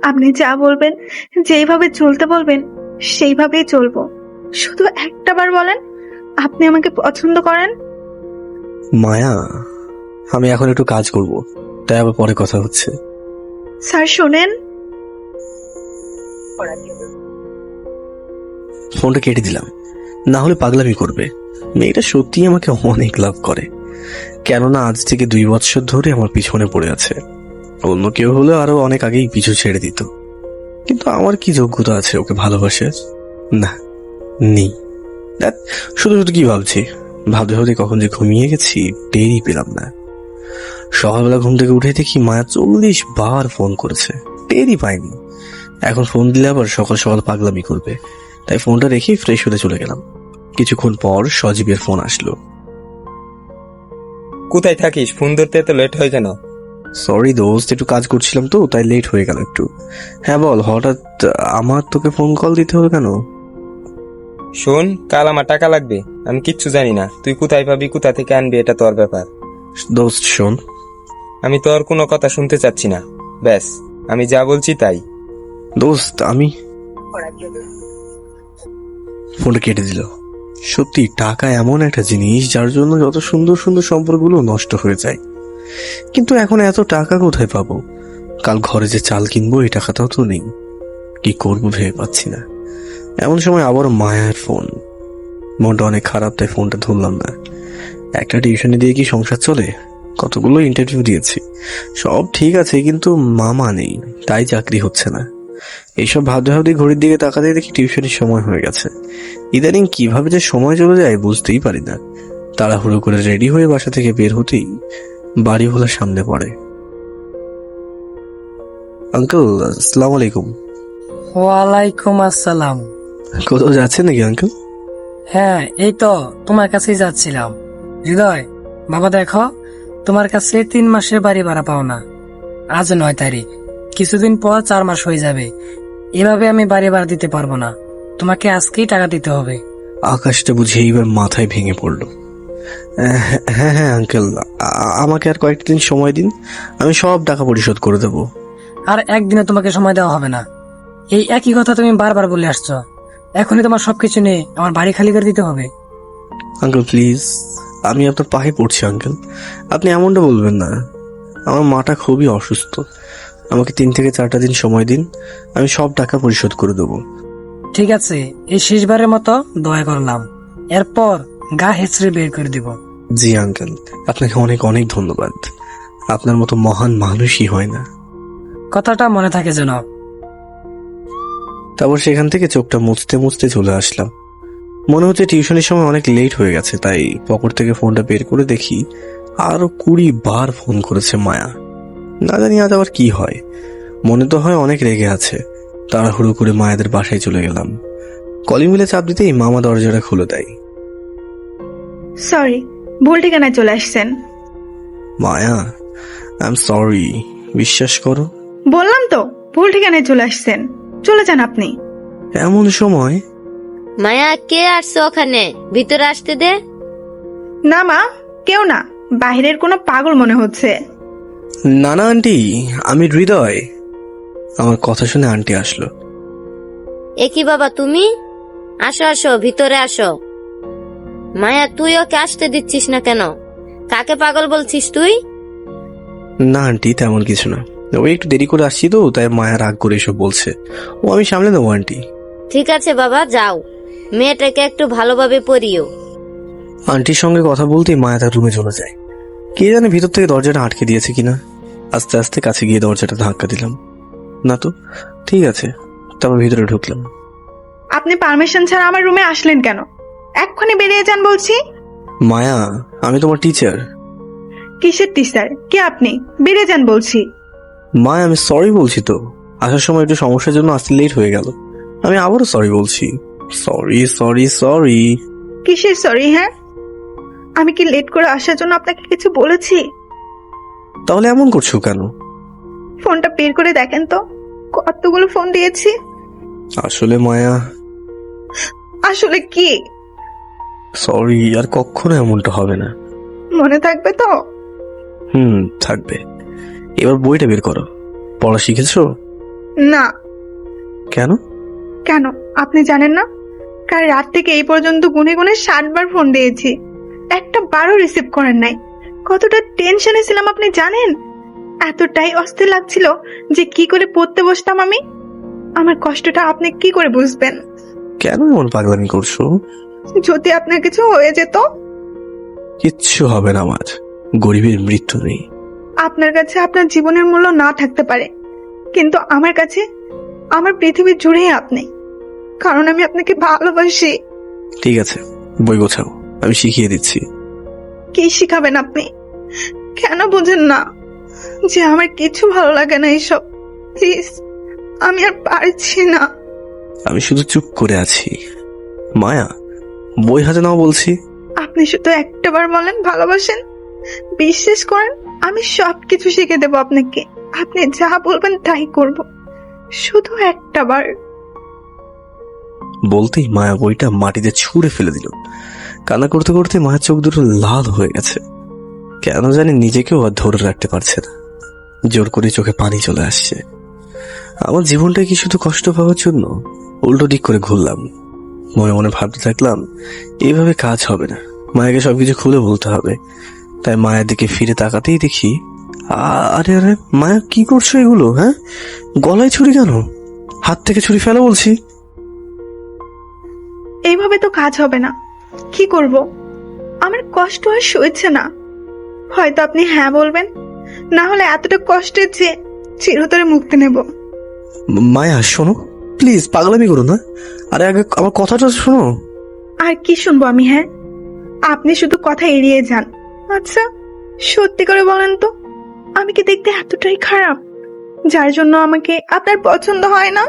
আপনি যা বলবেন, যেইভাবে চলতে বলবেন সেইভাবেই চলবো। শুধু একটাবার বলেন আপনি আমাকে পছন্দ করেন। মায়া, আমি এখন একটু কাজ করব, তাই আবার পরে কথা হচ্ছে। স্যার শোনেন। ফোনটা কেটে দিলাম, না হলে পাগলামি করবে। মেয়েটা সত্যি আমাকে অনেক লাভ করে, কেননা আজ থেকে 2 বছর ধরে আমার পিছনে পড়ে আছে। অন্য কেউ হলে আরো অনেক আগেই পিছু ছেড়ে দিত, কিন্তু আমার কি যোগ্যতা আছে ওকে ভালোবাসার? না, নেই। ধ্যাৎ, শুধু শুধু কি ভাবছি, ভাবতে ভাবতে কখন যে ঘুমিয়ে গেছি টেরই পেলাম না। সকালবেলা ঘুম থেকে উঠে দেখি মায়া 40 বার ফোন করেছে, টেরই পাইনি। এখন ফোন দিলে আবার সকাল সকাল পাগলামি করবে, তাই ফোনটা রেখে ফ্রেশ হতে চলে গেলাম। কিছুক্ষণ পর সজীবের ফোন আসলো। কোথায় থাকিস? ফোন ধরতে এত লেট হয় কেন? সরি দোস্ত, একটু কাজ করছিলাম তো তাই লেট হয়ে গেল একটু। হ্যাঁ বল, হঠাৎ আমার তোকে ফোন কল দিতে হবে কেন? শোন, কাল আমার টাকা লাগবে। আমি কিচ্ছু জানি না, তুই কোথায় পাবি, কোথা থেকে আনবি, এটা তোর ব্যাপার। দোস্ত শোন, আমি তোর কোনো কথা শুনতে চাচ্ছি না, ব্যাস আমি যা বলছি তাই। দোস্ত আমি ফোনটা কেটে দিল। সত্যি টাকা এমন একটা জিনিস যার জন্য যত সুন্দর সুন্দর সম্পর্কগুলো নষ্ট হয়ে যায়। কিন্তু এখন এত টাকা কোথায় পাবো? কাল ঘরে যে চাল কিনবো এই টাকাটাও তো নেই। কি করবো ভেবে পাচ্ছি না। এমন সময় আবার মায়ের ফোন। মনটা অনেক খারাপ, তাই ফোনটা ধরলাম না। একটা টিউশনে দিয়ে কি সংসার চলে? কতগুলো ইন্টারভিউ দিয়েছি, সব ঠিক আছে, কিন্তু মামা নেই, তাই চাকরি হচ্ছে না। এইসব ভাবতে ভাবতে ঘড়ির দিকে তাকাতে দেখি টিউশনের সময় হয়ে গেছে। ইদানিং কিভাবে যে সময় চলে যায় বুঝতেই পারি না। তাড়াহুড়ো করে রেডি হয়ে বাসা থেকে বের হতেই বাড়িওয়ালার সামনে পড়ে। আঙ্কেল, আসসালামু আলাইকুম। ওয়ালাইকুম আসসালাম। কোথাও যাচ্ছেন নাকি আঙ্কেল? হ্যাঁ, এই তো তোমার কাছেই যাচ্ছিলাম। হৃদয়, বাবা দেখো, তোমার কাছে 3 মাসের বাড়ি ভাড়া পাও না। আজ 9 তারিখ, কিছুদিন পর 4 মাস হয়ে যাবে। এভাবে আমি বাড়ি ভাড়া দিতে পারবো না, তোমাকে আজকেই টাকা দিতে হবে। আকাশটা বুঝি এইবার মাথায় ভেঙে পড়লো। হ্যাঁ হ্যাঁ আঙ্কেল, আমাকে আর কয়েকটা দিন সময় দিন, আমি সব টাকা পরিশোধ করে দেবো। আর একদিনে তোমাকে সময় দেওয়া হবে না। এই একই কথা তুমি বারবার বলে আসছো। এখনই তোমার সবকিছু নিয়ে আমার বাড়ি খালি করে দিতে হবে। আঙ্কেল প্লিজ, আমি আপনার পায়ে পড়ছি আঙ্কেল, আপনি এমনটা বলবেন না। আমার মাটা খুবই অসুস্থ, আমাকে 3 থেকে 4টা দিন সময় দিন, আমি সব টাকা পরিশোধ করে দেবো। ঠিক আছে, এই শেষবারের মতো দয়া করলাম, এরপর গা হেঁচড়ে বের করে দিব। জি আঙ্কেল, আপনাকে অনেক অনেক ধন্যবাদ। আপনার মতো মহান মানুষই হয় না। কথাটা মনে থাকে যেন। তারপর সেখান থেকে চোখটা মুছতে মুছতে চলে আসলাম। মনে হচ্ছে টিউশনের সময় অনেক লেট হয়ে গেছে, তাই পকেট থেকে ফোনটা বের করে দেখি আরো 20 বার ফোন করেছে মায়া। না জানি আজ আবার কি হয়, মনে তো হয় অনেক রেগে আছে। তাড়াহুড়ো করে মায়াদের বাসায় চলে গেলাম। কলিং বেলে চাপ দিতেই মামা দরজাটা খুলে দেয়। সরি, ভুল ঠিকানায় চলে আসছেন। মায়া, আই এম সরি, বিশ্বাস করো। বললাম তো ভুল ঠিকানায় চলে আসছেন, চলে যান আপনি। এমন সময় মায়া, কে আসছে ওখানে? ভিতরে আসতে দে। না মা, কেউ না, বাইরের কোনো পাগল মনে হচ্ছে। নানা আন্টি, আমি হৃদয়। আমার কথা শুনে আন্টি আসলো। এ কি বাবা তুমি? আসো আসো, ভিতরে আসো। মায়া, তুই ওকে আসতে দিচ্ছিস না কেন? কাকে পাগল বলছিস তুই? না আন্টি, তেমন কিছু না, ওই একটু দেরি করে আসছি তো, তাই মায়া রাগ করে এসব বলছে। ও আমি সামলে দেবো আন্টি। ঠিক আছে বাবা, যাও, মেয়েটাকে একটু ভালোভাবে পড়িও। আন্টির সঙ্গে কথা বলতেই মায়া তার রুমে চলে যায়। কে জানে ভিতর থেকে দরজাটা আটকে দিয়েছে কিনা। আস্তে আস্তে কাছে গিয়ে দরজাটা ধাক্কা দিলাম। না তো, ঠিক আছে। তারপর ভিতরে ঢুকলাম। আপনি পারমিশন ছাড়া আমার রুমে আসলেন কেন? এক্ষুনি বেরিয়ে যান বলছি। মায়া, আমি তোমার টিচার। কিসের টিচার? কে আপনি? বেরিয়ে যান বলছি। মায়া, আমি সরি বলছি তো, আসার সময় একটু সমস্যার জন্য আসতে লেট হয়ে গেল। আমি আবারও সরি বলছি। Sorry sorry sorry. কিসের সরি? হ্যাঁ, আমি কি লেট করে আসার জন্য আপনাকে কিছু বলেছি? তাহলে এমন করছো কেন? ফোনটা বের করে দেখেন তো, কতগুলো ফোন দিয়েছি। আসলে মায়া, আসলে কি? সরি, আর কখনো এমনটা হবে না। মনে থাকবে তো? থাকবে। এবার বইটা বের করো। পড়া শিখেছো? না। কেন? কেন আপনি জানেন না? কাল রাত থেকে এই পর্যন্ত গুনে গুনে 60 বার ফোন দিয়েছি, একটা বারও রিসিভ করেন নাই। কতটা টেনশনে ছিলাম আপনি জানেন? এতটাই অস্থির লাগছিল যে কি করে পড়তে বসতাম আমি। আমার কষ্টটা আপনি কি করে বুঝবেন? কেন এমন পাগলামি করছো? যদি আপনার কিছু হয়ে যেত? কিচ্ছু হবে না আমার, গরিবের মৃত্যু নেই। আপনার কাছে আপনার জীবনের মূল্য না থাকতে পারে, কিন্তু আমার কাছে আমার পৃথিবী জুড়েই আপনি, কারণ আমি আপনাকে ভালোবাসি। ঠিক আছে, বই গোছাও, আমি শিখিয়ে দিচ্ছি। কি শিখাবেন আপনি? কেন বোঝেন না যে আমার কিছু ভালো লাগে না এইসব? প্লিজ, আমি আর পারছি না। আমি শুধু চুপ করে আছি। মায়া, বই হাতে নাও বলছি। আপনি শুধু একটাবার বলেন ভালোবাসেন, বিশ্বাস করেন আমি সবকিছু শিখে দেব আপনাকে। আপনি যা বলবেন তাই করব, শুধু একটাবার। বলতেই মায়া বইটা মাটিতে ছুঁড়ে ফেলে দিল। কান্না করতে করতে মায়ের চোখ দুটো লাল হয়ে গেছে। কেন জানি নিজেকেও আর ধরে রাখতে পারছে না, জোর করে চোখে পানি চলে আসছে। আমার জীবনটা কি শুধু কষ্ট পাওয়ার জন্য? উল্টো দিক করে ঘুরলাম, মনে মনে ভাবতে থাকলাম এইভাবে কাজ হবে না, মায়াকে সবকিছু খুলে বলতে হবে। তাই মায়ের দিকে ফিরে তাকাতেই দেখি, আরে আরে মায়া, কি করছো এগুলো? হ্যাঁ, গলায় ছুরি কেন? হাত থেকে ছুরি ফেলা বলছি। এইভাবে তো কাজ হবে না। কি করব? আমার কষ্ট আর সইছে না। হয়তো আপনি হ্যাঁ বলবেন, না হলে এতটা কষ্টের যে চিরতরে মুক্তি নেব। মায়া শোনো, প্লিজ পাগলামি করো না। আরে আগে আমার কথাটা শোনো। আর কি শুনবো আমি? হ্যাঁ, আপনি শুধু কথা এড়িয়ে যান। আচ্ছা, সত্যি করে বলেন তো, আমি কি দেখতে এতটাই খারাপ যার জন্য আমাকে আপনার পছন্দ হয় না?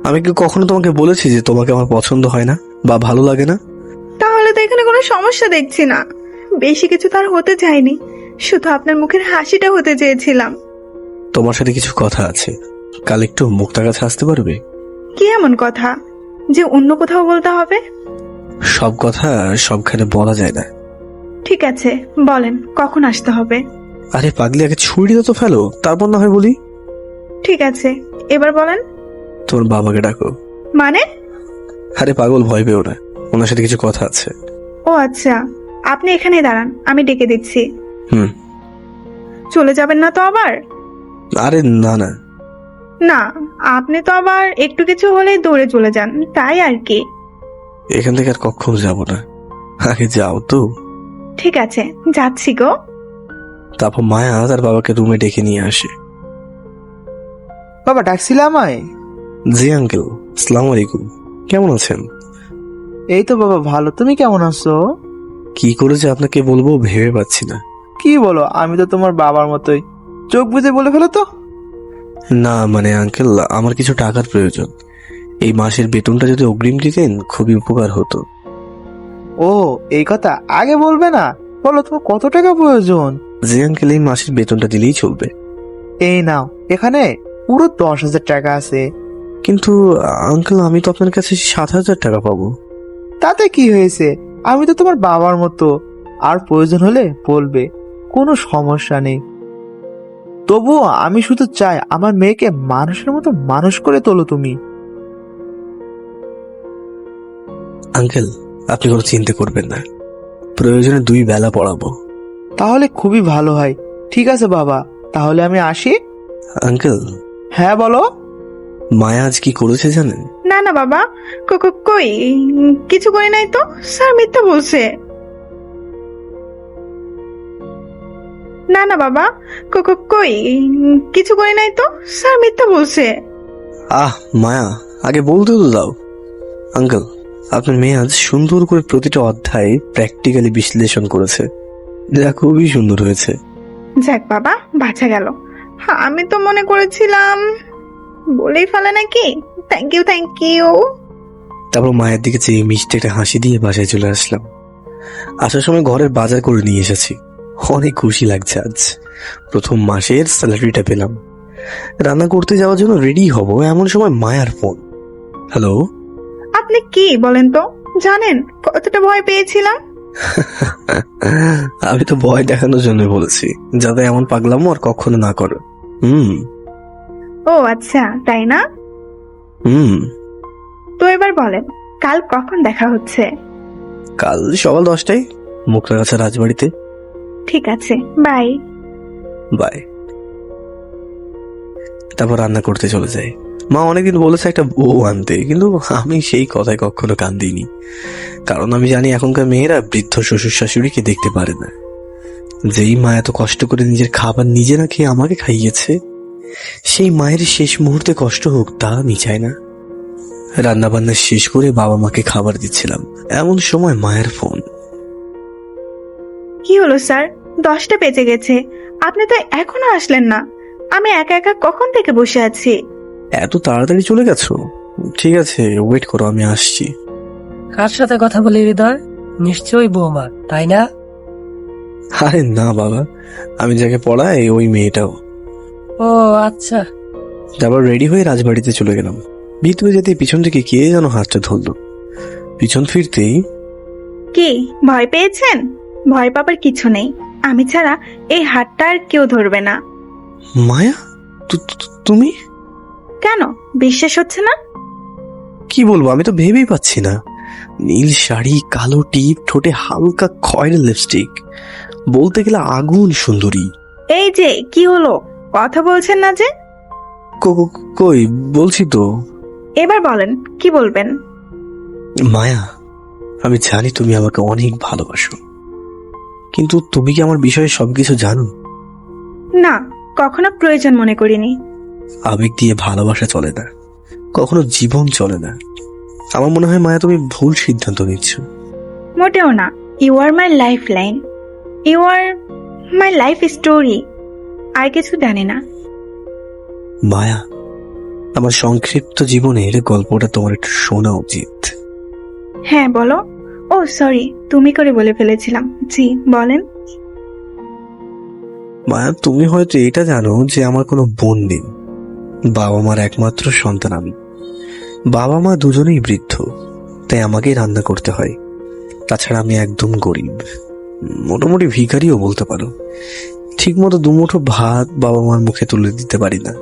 আমি কি কখনো তোমাকে বলেছি যে তোমাকে আমার পছন্দ হয় না বা ভালো লাগে না? তাহলে তো এখানে কোনো সমস্যা দেখছি না। বেশি কিছু তার হতে চাইনি, শুধু আপনার মুখের হাসিটা হতে চেয়েছিলাম। তোমার সাথে কিছু কথা আছে, কাল একটু মুখটা কাছে আসতে পারবে? কি এমন কথা যে অন্য কোথাও বলতে হবে? সব কথা সবখানে বলা যায় না। ঠিক আছে, বলেন কখন আসতে হবে। আরে পাগলি, আগে ছুরিটা তো ফেলো, তারপর না হয় বলি। ঠিক আছে, এবার বলেন। তোমার বাবাকে ডাকো। মানে? আরে পাগল, ভয় পেও না, ওনার সাথে কিছু কথা আছে। ও আচ্ছা, আপনি এখানে দাঁড়ান, আমি ডেকে দিচ্ছি। হুম। চলে যাবেন না তো আবার? আরে না না, না, আপনি তো আবার একটু কিছু হলেই দৌড়ে চলে যান, তাই আর কি। এখান থেকে আর কখনো যাব না, আগে যাও তো। ঠিক আছে, যাচ্ছি গো। তারপর মায়া তার বাবাকে রুমে ডেকে নিয়ে আসে। বাবা ডাকছিলে আমায়? জি আঙ্কেল, আসসালামু আলাইকুম, কেমন আছেন? এই তো বাবা ভালো, তুমি কেমন আছো? কি করে যে আপনাকে বলবো ভেবে পাচ্ছি না। কি বলো, আমি তো তোমার বাবার মতোই, চোখ বুজে বলে ফেলো তো। না মানে আঙ্কেল, আমার কিছু টাকার প্রয়োজন, এই মাসের বেতনটা যদি অগ্রিম দিতেন খুবই উপকার হতো। ও এই কথা আগে বলবে না, বলো তোমার কত টাকা প্রয়োজন? জি আঙ্কেল, এই মাসের বেতনটা দিলেই চলবে। এই নাও, এখানে পুরো 10,000 টাকা আছে। কিন্তু আঙ্কেল, আমি তো আপনার কাছে 7,000 টাকা পাবো। তাতে কি হয়েছে, আমি তো তোমার বাবার মতো, আর প্রয়োজন হলে বলবে, কোনো সমস্যা নেই। তবুও আমি শুধু চাই আমার মেয়েকে মানুষের মতো মানুষ করে তোলো তুমি। আঙ্কেল, আপনি কোনো চিন্তা করবেন না, প্রয়োজনে 2 বেলা পড়াবো। তাহলে খুবই ভালো হয়। ঠিক আছে বাবা, তাহলে আমি আসি। আঙ্কেল, হ্যাঁ বলো। মায়া আজ কি করেছে জানেন? না না বাবা, কই কিছু করি নাই তো, স্যার মিথ্যা বলছে। না না বাবা, কই কিছু করি নাই তো, স্যার মিথ্যা বলছে। মায়া, আগে বলতে তো দাও। আঙ্কেল, আপনার মেয়ে আজ সুন্দর করে প্রতিটা অধ্যায় প্র্যাকটিক্যালি বিশ্লেষণ করেছে, যা খুবই সুন্দর হয়েছে। যাক বাবা, বাঁচা গেল। আমি তো মনে করেছিলাম বলেই ফেলে নাকি। Thank you, thank you. তারপর মায়ের দিকে চেয়ে মিষ্টি একটা হাসি দিয়ে বাসায় চলে আসলাম। আসার সময় ঘরের বাজার করে নিয়ে এসেছি, অনেক খুশি লাগছে আজ প্রথম মাসের স্যালারিটা পেলাম। রান্না করতে যাওয়ার জন্য রেডি হব, এমন সময় মায়ার ফোন। হ্যালো। আপনি কি বলেন তো, জানেন কতটা ভয় পেয়েছিলাম? আমি তো ভয় দেখানোর জন্য বলেছি, যাতে এমন পাগলামো আর কখনো না করো। ও আচ্ছা, তাই না? তো এবার বলেন, কাল কখন দেখা হচ্ছে? কাল সকাল 10টায় মুক্তাগাছা রাজবাড়িতে। ঠিক আছে, বাই। বাই। তারপর রান্না করতে চলে যায়। মা অনেকদিন বলেছে একটা বউ আনতে, কিন্তু আমি সেই কথায় কখনো কান দিইনি, কারণ আমি জানি এখনকার মেয়েরা বৃদ্ধ শ্বশুর শাশুড়িকে দেখতে পারে না। যেই মা এত কষ্ট করে নিজের খাবার নিজে না খেয়ে আমাকে খাইয়েছে, সেই মায়ের শেষ মুহূর্তে কষ্ট হোক তা আমি চাই না। রান্না বান্না শেষ করে বাবা মাকে খাবার দিচ্ছিলাম, এমন সময় মায়ের ফোন। কি হলো স্যার, 10টা বেজে গেছে, আপনি তো এখনো আসলেন না। আমি একা একা কখন থেকে বসে আছি। এত তাড়াতাড়ি চলে গেছো? ঠিক আছে, ওয়েট করো, আমি আসছি। কার সাথে কথা বলি হৃদয়? নিশ্চয়ই বৌমা, তাই না? আরে না বাবা, আমি যাকে পড়াই ওই মেয়েটাও। ও আচ্ছা। তারপর রেডি হয়ে রাজবাড়িতে চলে গেলাম। ভিতরে যেতে পিছন থেকে কে যেন হাতটা ধরলো। পিছন ফিরতেই, কি ভয় পেয়েছেন? ভয় পাবার কিছু নেই, আমি ছাড়া এই হাতটা আর কেউ ধরবে না। মায়া, তুমি? কেন বিশ্বাস হচ্ছে না? কি বলবো, আমি তো ভেবেই পাচ্ছি না। নীল শাড়ি, কালো টিপ, ঠোঁটে হালকা খয়েরি লিপস্টিক, বলতে গেলে আগুন সুন্দরী। এই যে কি হলো, কথা বলছেন না যে? কই বলছি তো। এবার বলেন, কি বলবেন? মায়া, আমি জানি তুমি আমাকে অনেক ভালোবাসো, কিন্তু তুমি কি আমার বিষয়ে সবকিছু জানো? না, কখনো প্রয়োজন মনে করিনি। আবেগ দিয়ে ভালোবাসা চলে না, কখনো জীবন চলে না। আমার মনে হয় মায়া, তুমি ভুল সিদ্ধান্ত নিচ্ছ। মোটেও না, you are my lifeline, you are my life story, আর কিছু জানি না। মায়া, আমার সংক্ষিপ্ত জীবনের গল্পটা তোমার একটু শোনা উচিত। হ্যাঁ বলো। ও সরি, তুমি করে বলে ফেলেছিলাম। জি বলেন। মায়া, তুমি হয়তো এটা জানো যে আমার কোনো বোন নেই, বাবা মার একমাত্র সন্তান আমি। বাবা মা দুজনেই বৃদ্ধ, তাই আমাকেই রান্না করতে হয়। তাছাড়া আমি একদম গরিব, মোটামুটি ভিখারিও বলতে পারো। ঠিক মতো দুমুঠো ভাত বাবা মার মুখে তুলে দিতে পারি না।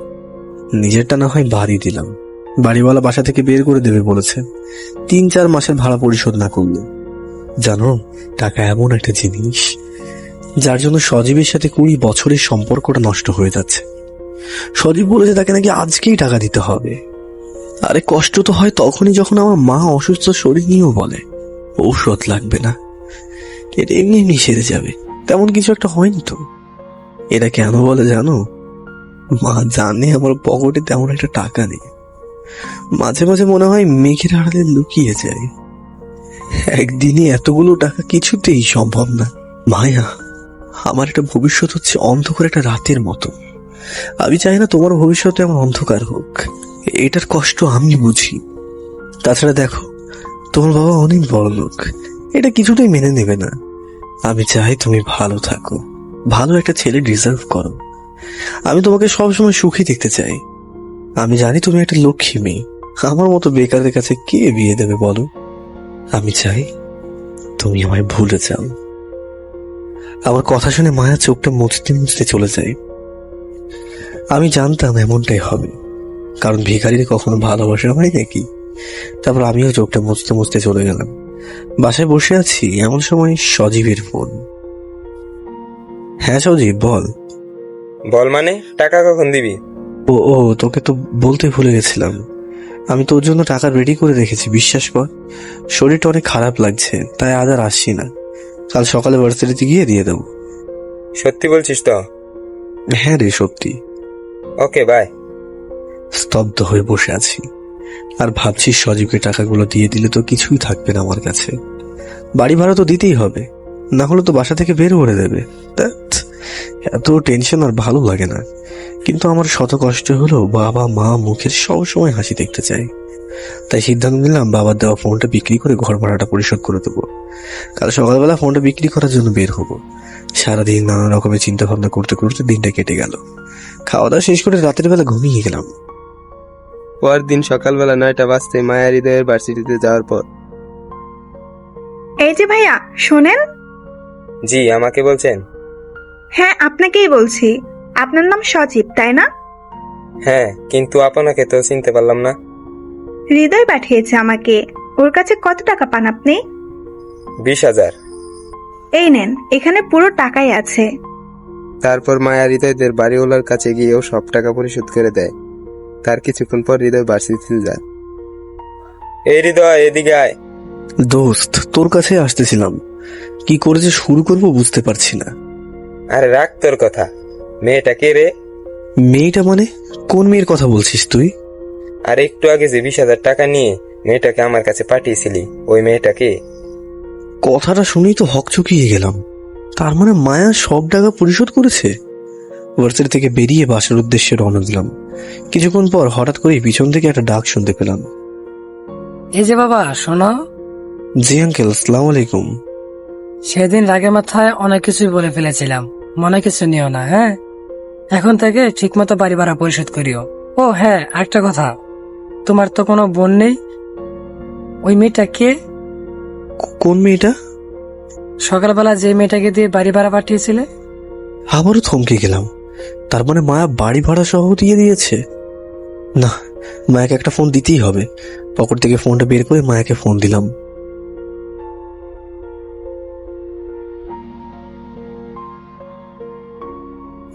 নিজেরটা না হয় বাড়ি দিলাম, বাড়িওয়ালা বাসা থেকে বের করে দেবে বলেছে 3-4 মাসের ভাড়া পরিশোধ না করলে। জানো, টাকা এমন একটা জিনিস যার জন্য সজীবের সাথে 20 বছরের সম্পর্কটা নষ্ট হয়ে যাচ্ছে। সজীব বলেছে তাকে নাকি আজকেই টাকা দিতে হবে। আরে কষ্ট তো হয় তখনই যখন আমার মা অসুস্থ শরীর নিয়েও বলে ঔষধ লাগবে না, এটা এমনি এমনি সেরে যাবে। তেমন কিছু একটা হয়নি তো। এটা কেন বলে জানো? মা জানে আমার পকেটে তেমন একটা টাকা নেই। মাঝে মাঝে মনে হয় মেঘের আড়ালে লুকিয়ে যায়। একদিনে এতগুলো টাকা কিছুতেই সম্ভব না। মায়া, আমার একটা ভবিষ্যৎ হচ্ছে অন্ধকার একটা রাতের মতো। আমি চাই না তোমার ভবিষ্যতে আমার অন্ধকার হোক। এটার কষ্ট আমি বুঝি। তাছাড়া দেখো, তোমার বাবা অনেক বড় লোক, এটা কিছুতেই মেনে নেবে না। আমি চাই তুমি ভালো থাকো, ভালো একটা ছেলে ডিজার্ভ করো। আমি তোমাকে সবসময় সুখী দেখতে চাই। আমি জানি তুমি একটা লক্ষ্মী মেয়ে, আমার মতো বেকারদের কাছে কে বিয়ে দেবে বলো? আমি চাই তুমি আমায় ভুলে যাও। আমার কথা শুনে মায়া চোখটা মুছতে মুছতে চলে যায়। আমি জানতাম এমনটাই হবে, কারণ ভিখারির কখনো ভালোবাসা হয় নাকি। তারপর আমিও চোখটা মুছতে মুছতে চলে গেলাম। বাসায় বসে আছি, এমন সময় সজীবের ফোন। হ্যাঁ সজীব, বল। বল মানে, টাকা কখন দিবি? ও ও তোকে তো বলতে ভুলে গেছিলাম, আমি তোর জন্য টাকা রেডি করে রেখেছি, বিশ্বাস কর। শরীরটা অনেক খারাপ লাগছে, তাই আজ আর আসছি না। কাল সকালে ভার্সিটিতে গিয়ে দিয়ে দেবো। সত্যি বলছিস তো? হ্যাঁ রে, সত্যি। ওকে, বাই। স্তব্ধ হয়ে বসে আছি আর ভাবছি সজীবকে টাকাগুলো দিয়ে দিলে তো কিছুই থাকবে না আমার কাছে। বাড়ি ভাড়া তো দিতেই হবে, না হলে তো বাসা থেকে বের করে দেবে। ধ্যাৎ, এত টেনশন আর ভালো লাগে না। কিন্তু আমার শত কষ্ট হলো বাবা মা মুখের সবসময় হাসি দেখতে চাই। তাই সিদ্ধান্ত নিলাম বাবার দেওয়া ফোনটা বিক্রি করে ঘর ভাড়াটা পরিশোধ করে দেবো। কাল সকালবেলা ফোনটা বিক্রি করার জন্য বের হবো। সারাদিন নানা রকমের চিন্তা ভাবনা করতে করতে দিনটা কেটে গেল। খাওয়া দাওয়া শেষ করে রাতের বেলা ঘুমিয়ে গেলাম। পরদিন সকালবেলা 9টা বাজতে মায়া হৃদয়ের ভার্সিটিতে যাওয়ার পর। এই যে ভাইয়া, শোনেন। জি, আমাকে বলছেন? হ্যাঁ, আপনাকেই বলছি। আপনার নাম সজীব, তাই না? হ্যাঁ, কিন্তু আপনাকে তো চিনতে পারলাম না। হৃদয় পাঠিয়েছে আমাকে। ওর কাছে কত টাকা পান আপনি? 20,000। এই নেন, এখানে পুরো টাকাই আছে। তারপর মায়া হৃদয়দের বাড়িওয়ালার কাছে গিয়েও সব টাকা পরিশোধ করে দেয়। তার কিছুক্ষণ পর হৃদয় ভার্সিটিতে যায়। এই হৃদয়, এদিকে আয়। দোস্ত, তোর কাছে আসতেছিলাম, কি করে যে শুরু করবো বুঝতে পারছি না। আরে রাখ তোর কথা। মেয়েটা কে রে? মেয়েটা মানে? কোন মেয়ের কথা বলছিস তুই? আর একটু আগে যে 20,000 টাকা নিয়ে মেয়েটাকে আমার কাছে পাঠিয়েছিলি, ওই মেয়েটা কে? কথাটা শুনেই তো হকচকিয়ে গেলাম। তার মানে মায়া সব টাকা পরিশোধ করেছে। ভার্সিটি থেকে বেরিয়ে বাসার উদ্দেশ্যে রওনা দিলাম। কিছুক্ষণ পর হঠাৎ করে পিছন থেকে একটা ডাক শুনতে পেলাম। এই যে বাবা, শোনো। জি আঙ্কেল, আসসালামু আলাইকুম। সেদিন রাগে মাথায় অনেক কিছুই বলে ফেলেছিলাম, মনে কিছু নিও না। হ্যাঁ, এখন থেকে ঠিক মতো বাড়ি ভাড়া পরিশোধ করিও। ও হ্যাঁ, আরেকটা কথা, তোমার তো কোনো বোন নেই। ওই মেয়েটা কে? কোন মেয়েটা? সকালবেলা যে মেয়েটাকে দিয়ে বাড়ি ভাড়া পাঠিয়েছিলে। আবারও থমকে গেলাম। তার মানে মায়া বাড়ি ভাড়া সহ দিয়ে দিয়েছে? না, মায়াকে একটা ফোন দিতেই হবে। পকেট থেকে ফোনটা বের করে মায়াকে ফোন দিলাম।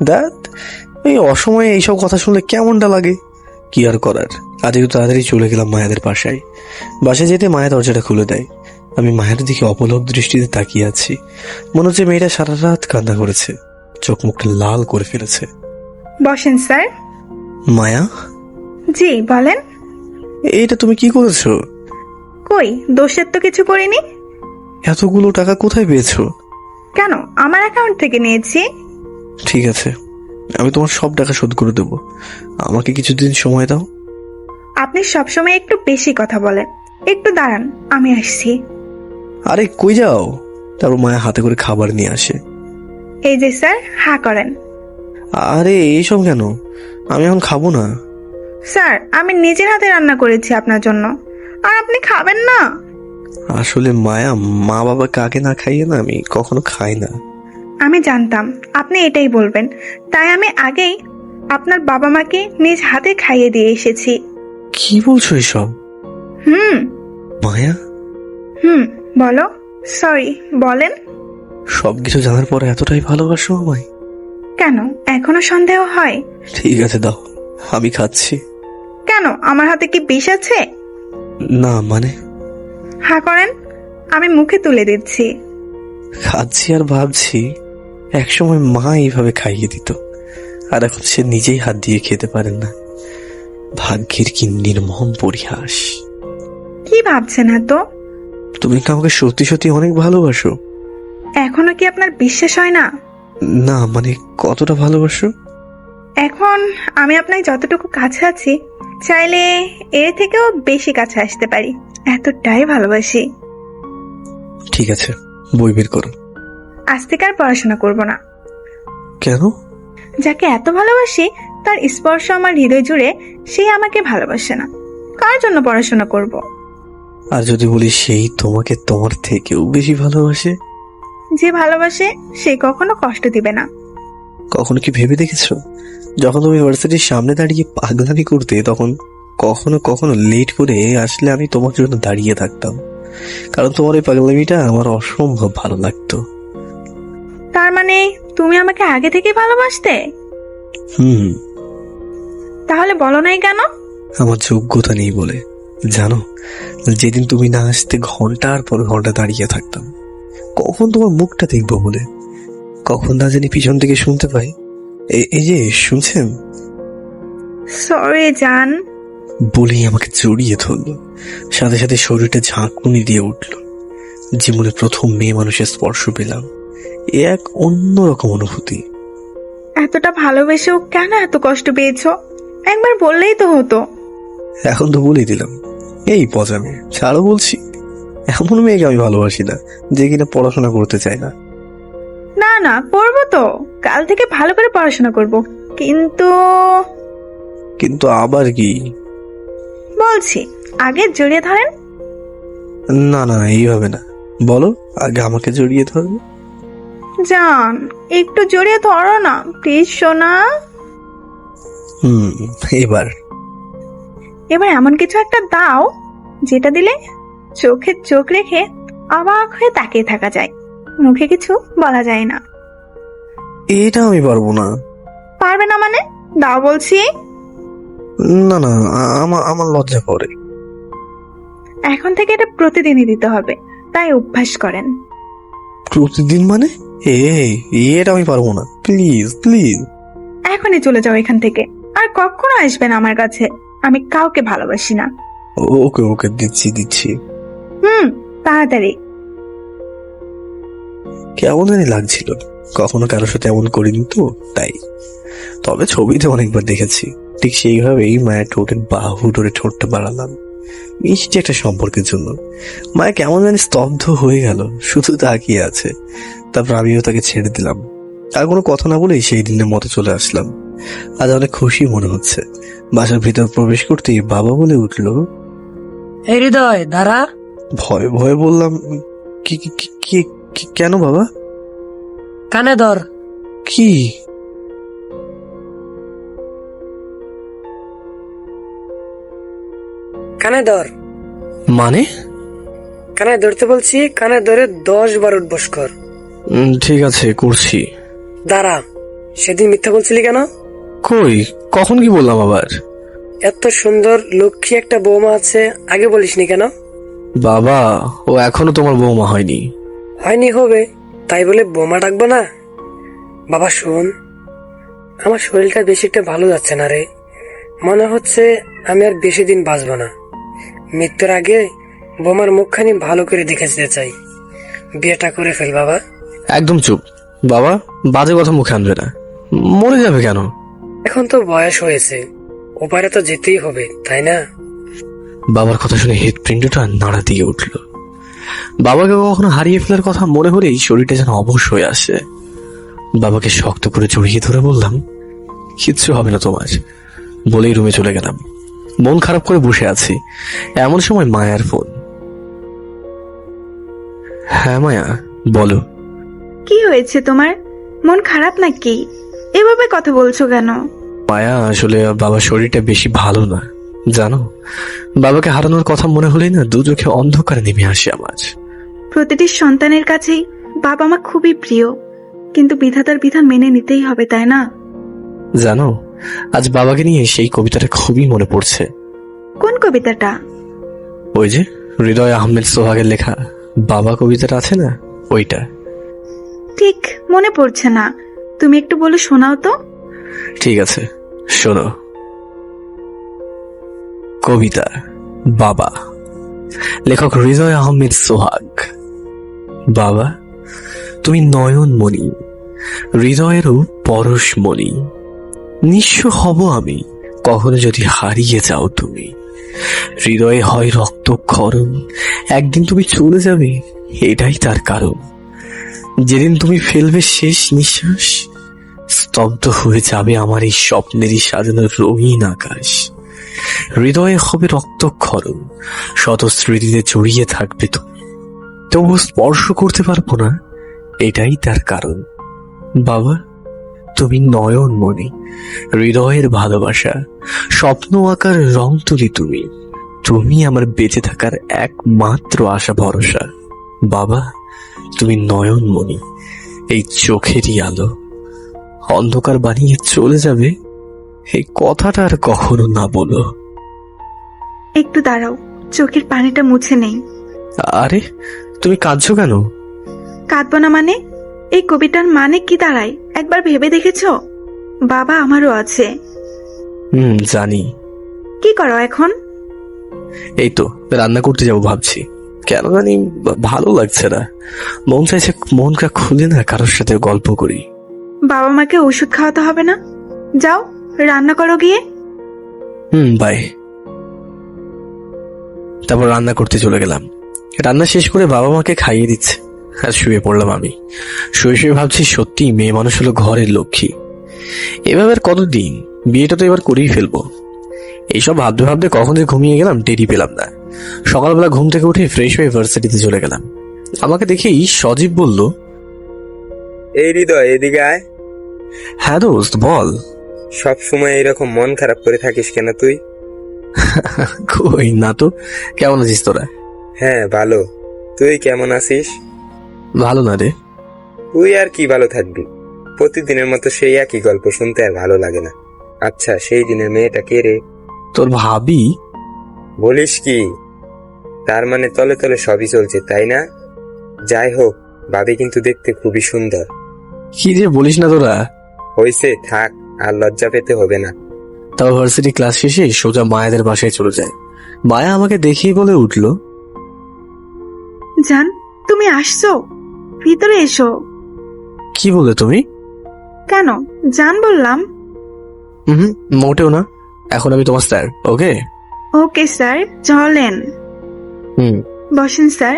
দেখ, এই অসময়ে এইসব কথা শুনলে কেমনটা লাগে। কি আর করার, আজকে তাড়াতাড়ি চলে গেলাম মায়াদের বাসায়। বাসায় যেতে মায়া দরজাটা খুলে দেয়। আমি মায়ের দিকে অপলক দৃষ্টিতে তাকিয়ে আছি। মনে হচ্ছে মেয়েটা সারা রাত কান্না করেছে, চোখ মুখটা লাল করে ফেলেছে। বসেন স্যার। মায়া, জি বলেন। এটা তুমি কি করেছো? কই, দোষের তো কিছু করিনি। এতগুলো টাকা কোথায় পেয়েছো? কেন, আমার অ্যাকাউন্ট থেকে নিয়েছি। ঠিক আছে, আমি তোমার সব টাকা শোধ করে দেবো, আমাকে কিছুদিন সময় দাও। আপনি সবসময় একটু বেশি কথা বলেন। একটু দাঁড়ান, আমি আসছি। আরে কই যাও? তারপর মায়া হাতে করে খাবার নিয়ে আসে। এই যে স্যার, হ্যাঁ করেন। আরে এইসব কেন? আমি এখন খাবো না। স্যার, আমি নিজের হাতে রান্না করেছি আপনার জন্য, আর আপনি খাবেন না? আসলে মায়া, মা বাবা কাকে না খাইয়ে না আমি কখনো খাই না। আমি জানতাম আপনি এটাই বলবেন, তাই আমি আগেই আপনার বাবা মাকে নিজ হাতে খাইয়ে দিয়ে এসেছি। কি বলছো এসব? হুম মায়া, হুম বলো। সরি, বলেন। সবকিছু জানার পরে এতটাই ভালোবাসো আমায়? কেন, এখনো সন্দেহ হয়? ঠিক আছে, দাও, আমি খাচ্ছি। কেন, আমার হাতে কি বিষ আছে? না মানে, হা করেন, আমি মুখে তুলে দিচ্ছি। খাচ্ছি আর ভাবছি একসময় মা এইভাবে খাইয়ে দিত, আর এখন সে নিজেই হাত দিয়ে খেতে পারেন না। ভাগ্যের কি নির্মম পরিহাস। কি ভাবছেন এত? তুমি কি আমাকে সত্যি সত্যি অনেক ভালোবাসো? এখনো কি আপনার বিশ্বাস হয় না? না মানে, কতটা ভালোবাসো? এখন আমি আপনার যতটুকু কাছে আছি, চাইলে এর থেকেও বেশি কাছে আসতে পারি, এতটাই ভালোবাসি। ঠিক আছে, বই বের করো। আজ থেকে আর পড়াশোনা করব না। কেন? যাকে এত ভালোবাসি তার স্পর্শ আমার হৃদয় জুড়ে, সে আমাকে ভালোবাসে না, কার জন্য পড়াশোনা করব? আর যদি বলি সেই তোমাকে তোমার থেকেও বেশি ভালোবাসে? যে ভালোবাসে সে কখনো কষ্ট দিবে না। কখনো কি ভেবে দেখেছো, যখন তুমি ইউনিভার্সিটির সামনে দাঁড়িয়ে পাগলামি করতে, তখন কখনো কখনো লেট করে আসলে আমি তোমার জন্য দাঁড়িয়ে থাকতাম, কারণ তোমার এই পাগলামিটা আমার অসম্ভব ভালো লাগতো। তার মানে তুমি আমাকে আগে থেকে ভালোবাসতে? হুম। তাহলে বলো নাই কেন? আমার যোগ্যতা নেই বলে। জানো, যেদিন তুমি না আসতে ঘন্টার পর ঘন্টা দাঁড়িয়ে থাকতাম, কখন তোমার মুখটা দেখবো বলে। কখন না জানি পিছন থেকে শুনতে পাই, এই যে শুনছেন, সরি জান। বলেই আমাকে জড়িয়ে ধরলো, সাথে সাথে শরীরটা ঝাঁকুনি দিয়ে উঠলো। জীবনে প্রথম মেয়ে মানুষের স্পর্শ পেলাম, এ এক অন্যরকম অনুভূতি। এতটা ভালোবেসেও কেন এত কষ্ট পেয়েছো? একবার বললেই তো হতো। এখন তো বলেই দিলাম, এই পচামে ছাড়ো বলছি। এমন মেয়েকে আমি ভালোবাসি না যে কিনা পড়াশোনা করতে চায় না। না না, করবো তো, কাল থেকে ভালো করে পড়াশোনা করব, কিন্তু কিন্তু আবার কি? বলছি, আগে জড়িয়ে ধরেন। না না, এইভাবে না, বলো আগে আমাকে জড়িয়ে ধরবে। জান, একটু জড়িয়ে ধরো না প্লিজ সোনা। এবার এবার এমন কিছু একটা দাও যেটা দিলে চোখে চোখ রেখে অবাক হয়ে তাকিয়ে থাকা যায়, মুখে কিছু বলা যায় না। এটা আমি পারবো না। পারবে না মানে? দাও বলছি। না না, আমার লজ্জা করে। এখন থেকে এটা প্রতিদিনই দিতে হবে, তাই অভ্যাস করেন। প্রতিদিন মানে? এটা আমি পারবো না, প্লিজ প্লিজ। এখনই চলে যাও এখান থেকে, আর কখনো আসবেন আমার কাছে। আমি কাউকে ভালোবাসি না। ওকে ওকে, দিচ্ছি দিচ্ছি। তাড়াতাড়ি। কেমন জানি লাগছিল, কখনো কারোর সাথে এমন করিনি তো তাই। তবে ছবিতে অনেকবার দেখেছি, ঠিক সেইভাবেই মায়ের ঠোঁটের বাহু ধরে ঠোঁটটা বাড়ালাম, মিষ্টি একটা সম্পর্কের জন্য। মায়া কেমন জানি স্তব্ধ হয়ে গেল, শুধু তাকিয়ে আছে। তারপর আমিও তাকে ছেড়ে দিলাম, আর কোনো কথা না বলেই সেই দিনের মতো চলে আসলাম। আজ অনেক খুশি মনে হচ্ছে। বাসার ভিতর প্রবেশ করতেই বাবা বলে উঠলো, এই হৃদয় দাঁড়া। ভয়ে ভয়ে বললাম, কি কি কি- কি- কি- কেন বাবা? কানে ধর। কি? কানে ধর মানে? কানে ধরতে বলছি, কানে ধরে 10 বার উঠবস কর। ঠিক আছে, করছি। দাঁড়া, সেদিন মিথ্যা বলছিলি কেন? কই, কখন কি বললাম আবার? এত সুন্দর লক্ষ্মী একটা বৌমা আছে, আগে বলিসনি কেন? বাবা, ও এখনো তোমার বৌমা হয়নি। হয়নি, হবে, তাই বলে বৌমা ডাকবো না? বাবা শোন, আমার শরীরটা বেশি একটা ভালো যাচ্ছে না রে। মনে হচ্ছে আমি আর বেশি দিন বাঁচবো না। মৃত্যুর আগে বোমার মুখখানি ভালো করে দেখে যেতে চাই। বিয়েটা করে ফেল বাবা। একদম চুপ বাবা, বাজে কথা মুখে আনবে না। মরে যাবে কেন? এখন তো বয়স হয়েছে, ওপারে তো যেতেই হবে, তাই না? বাবার কথা শুনে হৃৎপিণ্ডটা নাড়া দিয়ে উঠল। বাবাকে কখনো হারিয়ে ফেলার কথা মনে হলেই শরীরটা যেন অবশ হয়ে আসে। বাবাকে শক্ত করে জড়িয়ে ধরে বললাম, কিচ্ছু হবে না তোমার, বলেই রুমে চলে গেলাম। মন খারাপ করে বসে আছি, এমন সময় মায়ার ফোন। হ্যাঁ মায়া, বলো। কি হয়েছে তোমার? মন খারাপ নাকি? এভাবে কথা বলছো কেন? মায়া, আসলে বাবার শরীরটা বেশি ভালো না, জানো। বাবাকে হারানোর কথা মনে হলেই না দু চোখে অন্ধকার নেমে আসে আমার। প্রতিটি সন্তানের কাছেই বাবা মা খুবই প্রিয়, কিন্তু বিধাতার বিধান মেনে নিতেই হবে, তাই না? জানো, আজ বাবাকে নিয়ে সেই কবিতাটা খুবই মনে পড়ছে। কোন কবিতাটা? ওই যে হৃদয় আহমেদ সোহাগের লেখা বাবা কবিতাটা আছে না, ওইটা। ঠিক মনে পড়ছে না, তুমি একটু বলে শোনাও তো। ঠিক আছে, শোনো। কবিতা বাবা, লেখক হৃদয় আহমেদ সোহাগ। বাবা, তুমি নয়নমণি, হৃদয়েরও পরশমণি। নিঃস্ব হব আমি কখনো যদি হারিয়ে যাও তুমি। হৃদয়ে হয় রক্তক্ষরণ, একদিন তুমি চলে যাবে, এটাই তার কারণ। যেদিন তুমি ফেলবে শেষ নিঃশ্বাস, স্তব্ধ হয়ে যাবে আমার এই স্বপ্নেরই সাজানো রঙিন আকাশ। হৃদয়ে হবে রক্তক্ষরণ, শত স্মৃতিতে জড়িয়ে থাকবে তুমি, তবু স্পর্শ করতে পারবো না, এটাই তার কারণ। বাবা, তুমি নয়নমণি, হৃদয়ের ভালোবাসা, স্বপ্ন আকার রং তুলি তুমি। তুমি আমার বেঁচে থাকার একমাত্র আশা ভরসা। বাবা, তুমি নয়নমণি, এই চোখেরই আলো। অন্ধকার বানিয়ে চলে যাবে, এই কথাটা আর কখনো না বলো। একটু দাঁড়াও, চোখের পানিটা মুছে নেই। আরে, তুমি কাঁদছো কেন? কাঁদবো না মানে? এই কবিতার মানে কি দাঁড়ায় একবার ভেবে দেখেছো? বাবা আমারও আছে। জানি। কি করো এখন? এই তো রান্না করতে যাবো ভাবছি, কেন জানি ভালো লাগছে না। মন চাইছে মনটা খুলে না কারোর সাথে গল্প করি। বাবা মাকে ওষুধ খাওয়াতে হবে না, যাও রান্না করো গিয়ে। বাই। তারপর রান্না করতে চলে গেলাম। রান্না শেষ করে বাবা মাকে খাইয়ে দিচ্ছে আর শুয়ে পড়লাম আমি। শুয়ে শুয়ে ভাবছি, সত্যি মেয়ে মানুষ হলো ঘরের লক্ষ্মী। এভাবে আর কতদিন, বিয়েটা তো এবার করেই ফেলবো। এইসব ভাবতে ভাবতে কখন যে ঘুমিয়ে গেলাম টেরই পেলাম না। সকালবেলা ঘুম থেকে উঠে ফ্রেশ হয়ে ভার্সিটিতে চলে গেলাম। আমাকে দেখেই সজীব বলল, এই হৃদয়, এদিকে আয়। হ্যাঁ দোস্ত, বল। সব সময় এরকম মন খারাপ করে থাকিস কেন তুই? কই না তো, কেমন আছিস তোরা? হ্যাঁ ভালো, তুই কেমন আছিস? ভালো না রে। তুই আর কি ভালো থাকবি, প্রতিদিনের মতো সেই একই গল্প শুনতে আর ভালো লাগে না। আচ্ছা, সেই দিনের মেয়েটা কে রে? তোর ভাবি। বলিস কি? তার মানে তলে তলে সবই চলছে, তাই না? যাই হোক, ভাবি কিন্তু দেখতে খুবই সুন্দর। কি যে বলিস না তোরা। হইছে, থাক, আর লজ্জা পেতে হবে না। তাও ভার্সিটি ক্লাস শেষে সোজা মায়াদের বাসায় চলে যায়। মায়া আমাকে দেখেই বলে উঠল, জান, তুমি আসছো? ভিতরে এসো। কি বলে তুমি? কেন জান বললাম? মোটেও না, এখন আমি তোমার স্যার। ওকে ওকে স্যার, চলেন। বসেন স্যার।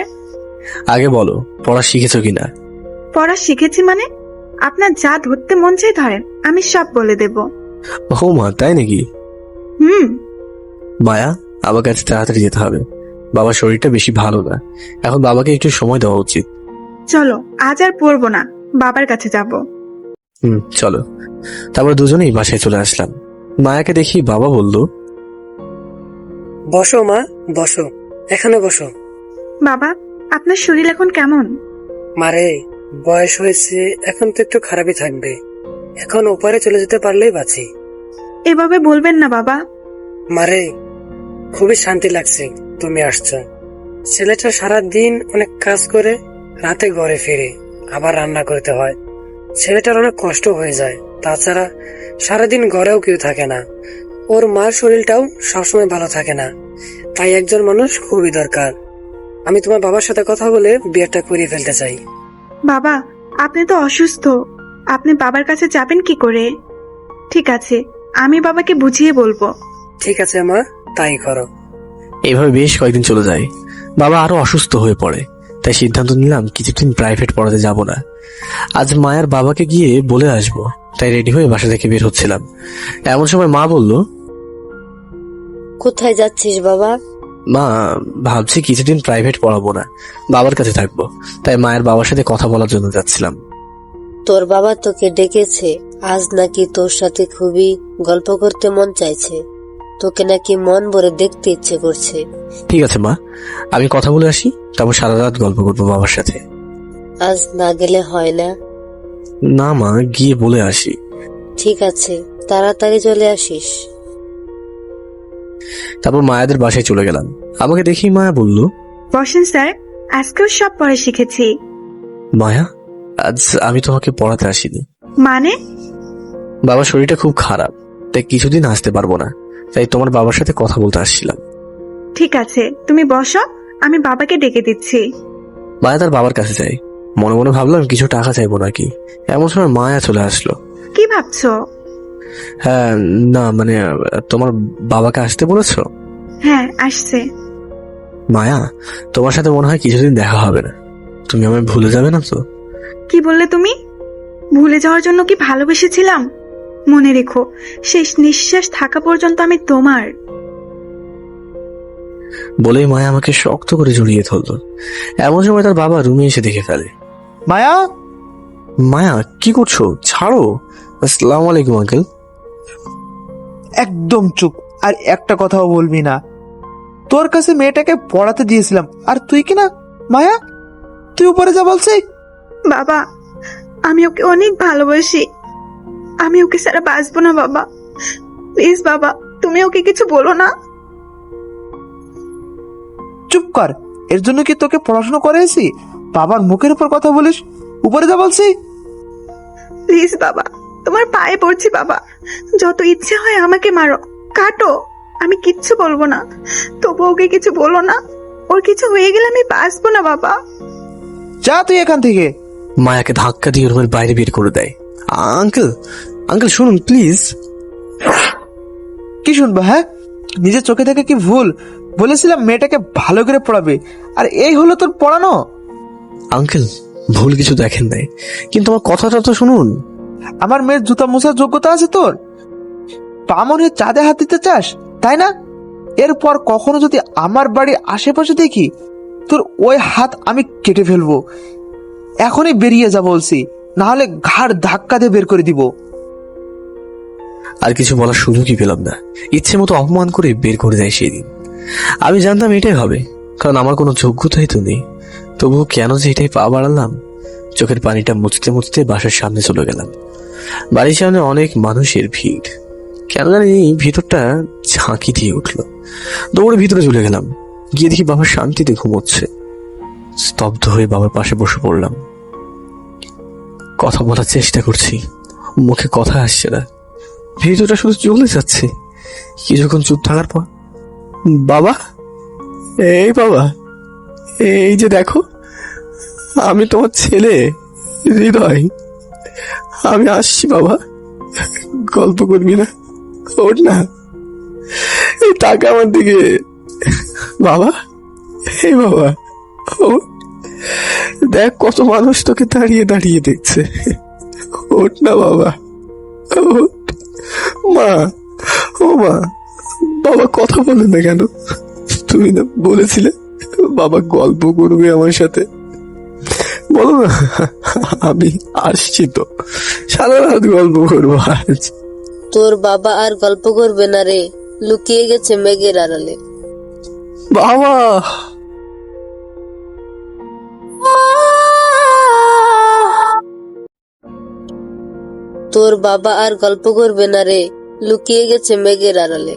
আগে বলো, পড়া শিখেছো কিনা? পড়া শিখেছি মানে? আপনার যা ধরতে মন চাই ধরেন, আমি সব বলে দেব। ও মা, তাই নাকি? মায়া, আমার কাছে তাড়াতাড়ি যেতে হবে। বাবার শরীরটা বেশি ভালো না, এখন বাবাকে একটু সময় দেওয়া উচিত। চলো, আজ আর পড়বো না, বাবার কাছে যাব। চলো। তারপর দুজনেই বাসায় চলে আসলাম। মায়াকে দেখি বাবা বলল, বসো মা, বসো, এখানে বসো। বাবা, আপনার শরীর এখন কেমন? মারে, বয়স হয়েছে, এখন তো একটু খারাপই থাকবে। এখন ওপারে চলে যেতে পারলেই বাঁচি। এভাবে বলবেন না বাবা। মারে, খুবই শান্তি লাগছে তুমি আসছো। ছেলেটা সারাদিন অনেক কাজ করে রাতে ঘরে ফিরে আবার রান্না করতে হয়। ছেলেটার অনেক কষ্ট হয়ে যায়। তাছাড়া সারাদিন ঘরেও কেউ থাকে না। ওর মার শরীরটাও সবসময় ভালো থাকে না। তাই একজন মানুষ খুবই দরকার। আমি তোমার বাবার সাথে কথা বলে বিয়েটা করিয়ে ফেলতে চাই। বাবা, আপনি তো অসুস্থ, আপনি বাবার কাছে যাবেন কি করে? ঠিক আছে, আমি বাবাকে বুঝিয়ে বলবো। ঠিক আছে মা, তাই করো। এইভাবে বেশ কয়েকদিন চলে যায়। বাবা আরো অসুস্থ হয়ে পড়ে, তাই সিদ্ধান্ত নিলাম কিছুদিন প্রাইভেট পড়াতে যাব না। আজ মায়ের বাবাকে গিয়ে বলে আসবো, তাই রেডি হয়ে বাসা থেকে বের হচ্ছিলাম। এমন সময় মা বলল, কোথায় যাচ্ছিস বাবা? মা, ভাবছি কিছুদিন প্রাইভেট পড়াবো না, বাবার কাছে থাকবো। তাই মায়ের বাবার সাথে কথা বলার জন্য যাচ্ছিলাম। তোর বাবা তোকে ডেকেছে, আজ নাকি তোর সাথে খুবই গল্প করতে মন চাইছে, তোকে নাকি মন ভরে দেখতে ইচ্ছে করছে। ঠিক আছে মা, আমি কথা বলে আসি, তারপর সারা রাত গল্প করবো বাবার সাথে। আজ না গেলে হয় না? না মা, গিয়ে বলে আসি। ঠিক আছে, তাড়াতাড়ি চলে আসিস। তারপর মায়াদের বাসায় চলে গেলাম। আমাকে দেখি মায়া বলল, বসেন স্যার, আজকেও সব পড়া শিখেছি। মায়া, আজ আমি তোমাকে পড়াতে আসিনি। মানে? বাবার শরীরটা খুব খারাপ, তাই কিছুদিন আসতে পারবো না। তাই তোমার বাবার সাথে কথা বলতে আসছিলাম। ঠিক আছে, তুমি বসো, আমি বাবাকে ডেকে দিচ্ছি। মায়া তার বাবার কাছে যায়। মনে মনে ভাবলাম কিছু টাকা চাইবো নাকি, এমন সময় মায়া চলে আসলো। কি ভাবছো? হ্যাঁ, না মানে, তোমার বাবাকে আসতে বলেছো? হ্যাঁ, আসছে। মায়া, তোমার সাথে মনে হয় কিছুদিন দেখা হবে না। তুমি আমায় ভুলে যাবে না তো? কি বললে তুমি? ভুলে যাওয়ার জন্য কি ভালোবেসেছিলাম? মনে রেখো, শেষ নিঃশ্বাস থাকা পর্যন্ত আমি তোমার। বলেই মায়া আমাকে শক্ত করে জড়িয়ে ধরলো। এমন সময় তার বাবা রুমে এসে দেখে ফেলে। মায়া, মায়া, কি করছো? ছাড়ো। আসসালামু আলাইকুম আঙ্কেল। একদম চুপ, আর একটা কথাও বলবি না। তোর কাছে মেয়েটাকে পড়াতে দিয়েছিলাম, আর তুই কি না? মায়া, তুই উপরে যা বলছি। বাবা, আমি ওকে অনেক ভালোবাসি, আমি ওকে ছাড়া বাঁচবো না বাবা। প্লিজ বাবা, তুমি ওকে কিছু বলো না। চুপ কর, এর জন্য কি তোকে পড়াশোনা করেছি? বাবার মুখের উপর কথা বলিস। উপরে যা বলছি। প্লিজ বাবা, তোমার পায়ে পড়ছি বাবা, যত ইচ্ছে হয় আমাকে মারো, কাটো, আমি কিচ্ছু বলবো না। তবু ওকে কিছু বলো না, ওর কিছু হয়ে গেলে আমি বাঁচবো না বাবা। যা তুই এখান থেকে। মায়াকে ধাক্কা দিয়ে রুমের বাইরে বের করে দেয়। আঙ্কেল, আঙ্কেল শুনুন প্লিজ। কি শুনবো? হ্যাঁ, নিজের চোখে থেকে কি ভুল? বলেছিলাম মেয়েটাকে ভালো করে পড়াবে, আর এই হলো তোর পড়ানো। আঙ্কেল, ভুল কিছু দেখেন নাই, কিন্তু আমার কথাটা তো শুনুন। আমার মেয়ের জুতা মোছার যোগ্যতা আছে তোর? বামন হয়ে চাঁদে হাত দিতে চাস, তাই না? এরপর কখনো যদি আমার বাড়ির আশেপাশে দেখি, তোর ওই হাত আমি কেটে ফেলবো। এখনই বেরিয়ে যা বলছি, না হলে ঘাড় ধাক্কা দিয়ে বের করে দিব। আর কিছু বলার সুযোগই পেলাম না। ইচ্ছে মতো অপমান করে বের করে দেয় সেই দিন। আমি জানতাম এটাই হবে, কারণ আমার কোনো যোগ্যতাই তো নেই। তবুও কেন যে এটাই পা বাড়ালাম। চোখের পানিটা মুছতে মুছতে বাসার সামনে চলে গেলাম। বাড়ির সামনে অনেক মানুষের ভিড়। কেন জানি ভিতরটা ঝাঁকি দিয়ে উঠলো। দৌড়ে ভিতরে চলে গেলাম। গিয়ে দেখি বাবা শান্তিতে ঘুমোচ্ছে। স্তব্ধ হয়ে বাবার পাশে বসে পড়লাম। কথা বলার চেষ্টা করছি, মুখে কথা আসছে না। ভিতরটা শুধু চলে যাচ্ছে। কিছুক্ষণ চুপ থাকার পর, বাবা, এই বাবা, এই যে দেখো, আমি তোমার ছেলে হৃদয়। আমি আসছি বাবা, গল্প করবি না? ওঠ না, এই টাকা আমার দিকে। বাবা, এই বাবা, ওঠ। দেখ কত মানুষ তোকে দাঁড়িয়ে দাঁড়িয়ে দেখছে। ওঠ না বাবা, ওঠ। মা, ও মা, বাবা কথা বলে না কেন? তুমি না বলেছিলে বাবা গল্প করবে আমার সাথে? বলো না, আমি আসছি তো, সারা রাত গল্প করবো আজ। তোর বাবা আর গল্প করবে না রে, লুকিয়ে গেছে মেঘের আড়ালে। বাবা, তোর বাবা আর গল্প করবে না রে, লুকিয়ে গেছে মেঘের আড়ালে।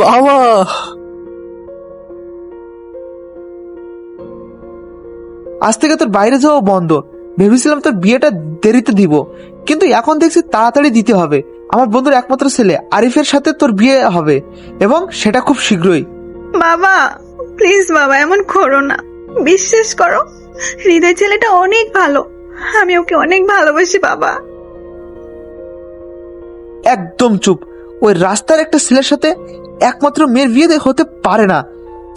বাবা। আজ থেকে তোর বাইরে যাওয়া বন্ধ। ভেবেছিলাম তোর বিয়েটা দেরিতে দিব, কিন্তু এখন দেখছি তাড়াতাড়ি দিতে হবে। আমার বন্ধুর একমাত্র ছেলে আরিফের সাথে তোর বিয়ে হবে, এবং সেটা খুব শীঘ্রই। বাবা প্লিজ বাবা, এমন করো না, বিশ্বাস করো, হৃদয় ছেলেটা অনেক ভালো, আমি ওকে অনেক ভালোবাসি বাবা। একদম চুপ। ওই রাস্তার একটা ছেলের সাথে একমাত্র মেয়ের বিয়ে হতে পারে না,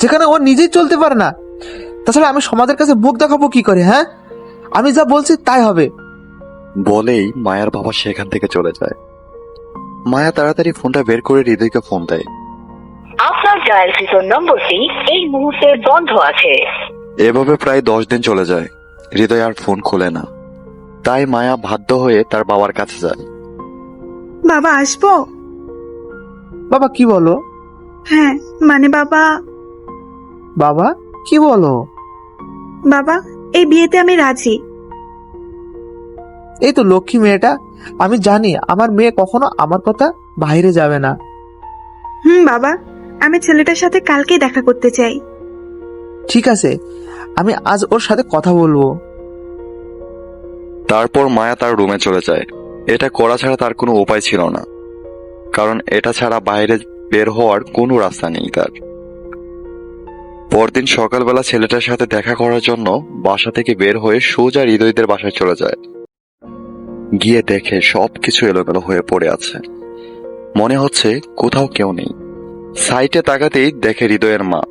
যেখানে ও নিজেই চলতে পারে না। তাছাড়া আমি সমাজের কাছে মুখ দেখাবো কি করে? হ্যাঁ, আমি যা বলছি তাই হবে। বলেই মায়ার বাবা সেখান থেকে চলে যায়। মায়া তাড়াতাড়ি ফোনটা বের করে হৃদয়কে ফোন দেয়। আপনার ডায়ালকৃত নম্বরটি এই মুহূর্তে বন্ধ আছে। এভাবে প্রায় 10 দিন চলে যায়। হৃদয় আর ফোন খোলে না। তাই মায়া বাধ্য হয়ে তার বাবার কাছে যায়। বাবা আসবো? বাবা কি বলো? হ্যাঁ মানে বাবা, বাবা কি বলো? বাবা এই বিয়েতে আমি রাজি। এই তো লক্ষ্মী মেয়েটা। আমি জানি আমার মেয়ে কখনো আমার কথা বাইরে যাবে না। বাবা, আমি ছেলেটার সাথে কালকেই দেখা করতে চাই। ঠিক আছে, আমি আজ ওর সাথে কথা বলবো। তারপর মায়া তার রুমে চলে যায়। এটা করা ছাড়া তার কোনো উপায় ছিল না, কারণ এটা ছাড়া বাইরে বের হওয়ার কোনো রাস্তা নেই তার। পরদিন সকালবেলা ছেলেটার সাথে দেখা করার জন্য বাসা থেকে বের হয়ে সোজা হৃদয়দের বাসায় চলে যায়। গিয়ে দেখে সবকিছু এলোমেলো হয়ে পড়ে আছে। মনে হচ্ছে কোথাও কেউ নেই। সাইটে তাকাতেই দেখে হৃদয়ের মা।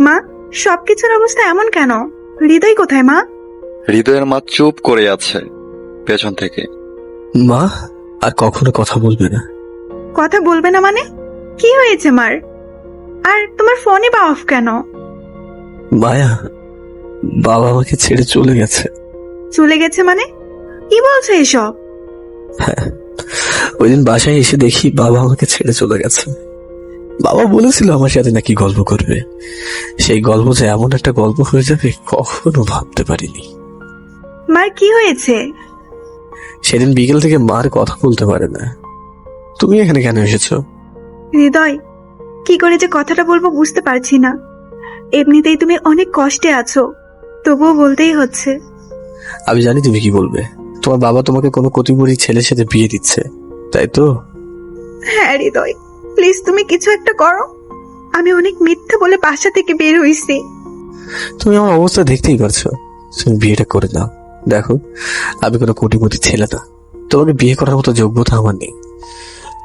মা, সবকিছুর অবস্থা এমন কেন? হৃদয় কোথায় মা? হৃদয়ের মা চুপ করে আছে পেছন থেকে। মা আর কখনো কথা বলবে না। কথা বলবে না মানে? কি হয়েছে মার? আর তোমার ফোনই বা অফ কেন? মায়া, বাবা আমাকে ছেড়ে চলে গেছে। চলে গেছে মানে? কি বলছো এসব? হ্যাঁ, ওই দিন বাসায় এসে দেখি বাবা আমাকে ছেড়ে চলে গেছে। বাবা বলেছিল আমার সাথে নাকি গল্প করবে। সেই গল্প যে এমন একটা গল্প হয়ে যাবে কখনো ভাবতে পারিনি। মার কি হয়েছে? সেদিন বিকেল থেকে মার কথা বলতে পারে না। তুমি এখানে কেন এসেছো? হৃদয়, কি করে যে কথাটা বলবো বুঝতে পারছি না। এমনিতেই তুমি অনেক কষ্টে আছো, তবুও বলতেই হচ্ছে। আমি জানি তুমি কি বলবে। তোমার বাবা তোমাকে কোনো কোটিপতি ছেলের সাথে বিয়ে দিচ্ছে, তাই তো? হ্যাঁ হৃদয়, প্লিজ তুমি কিছু একটা করো। আমি অনেক মিথ্যে বলে বাসা থেকে বের হইছি। তুমি আমার অবস্থা দেখতেই পারছো। তুমি বিয়েটা করে নাও। দেখো, আমি কোনো কোটিপতি ছেলে না। তোমাকে বিয়ে করার মতো যোগ্যতা আমার নেই।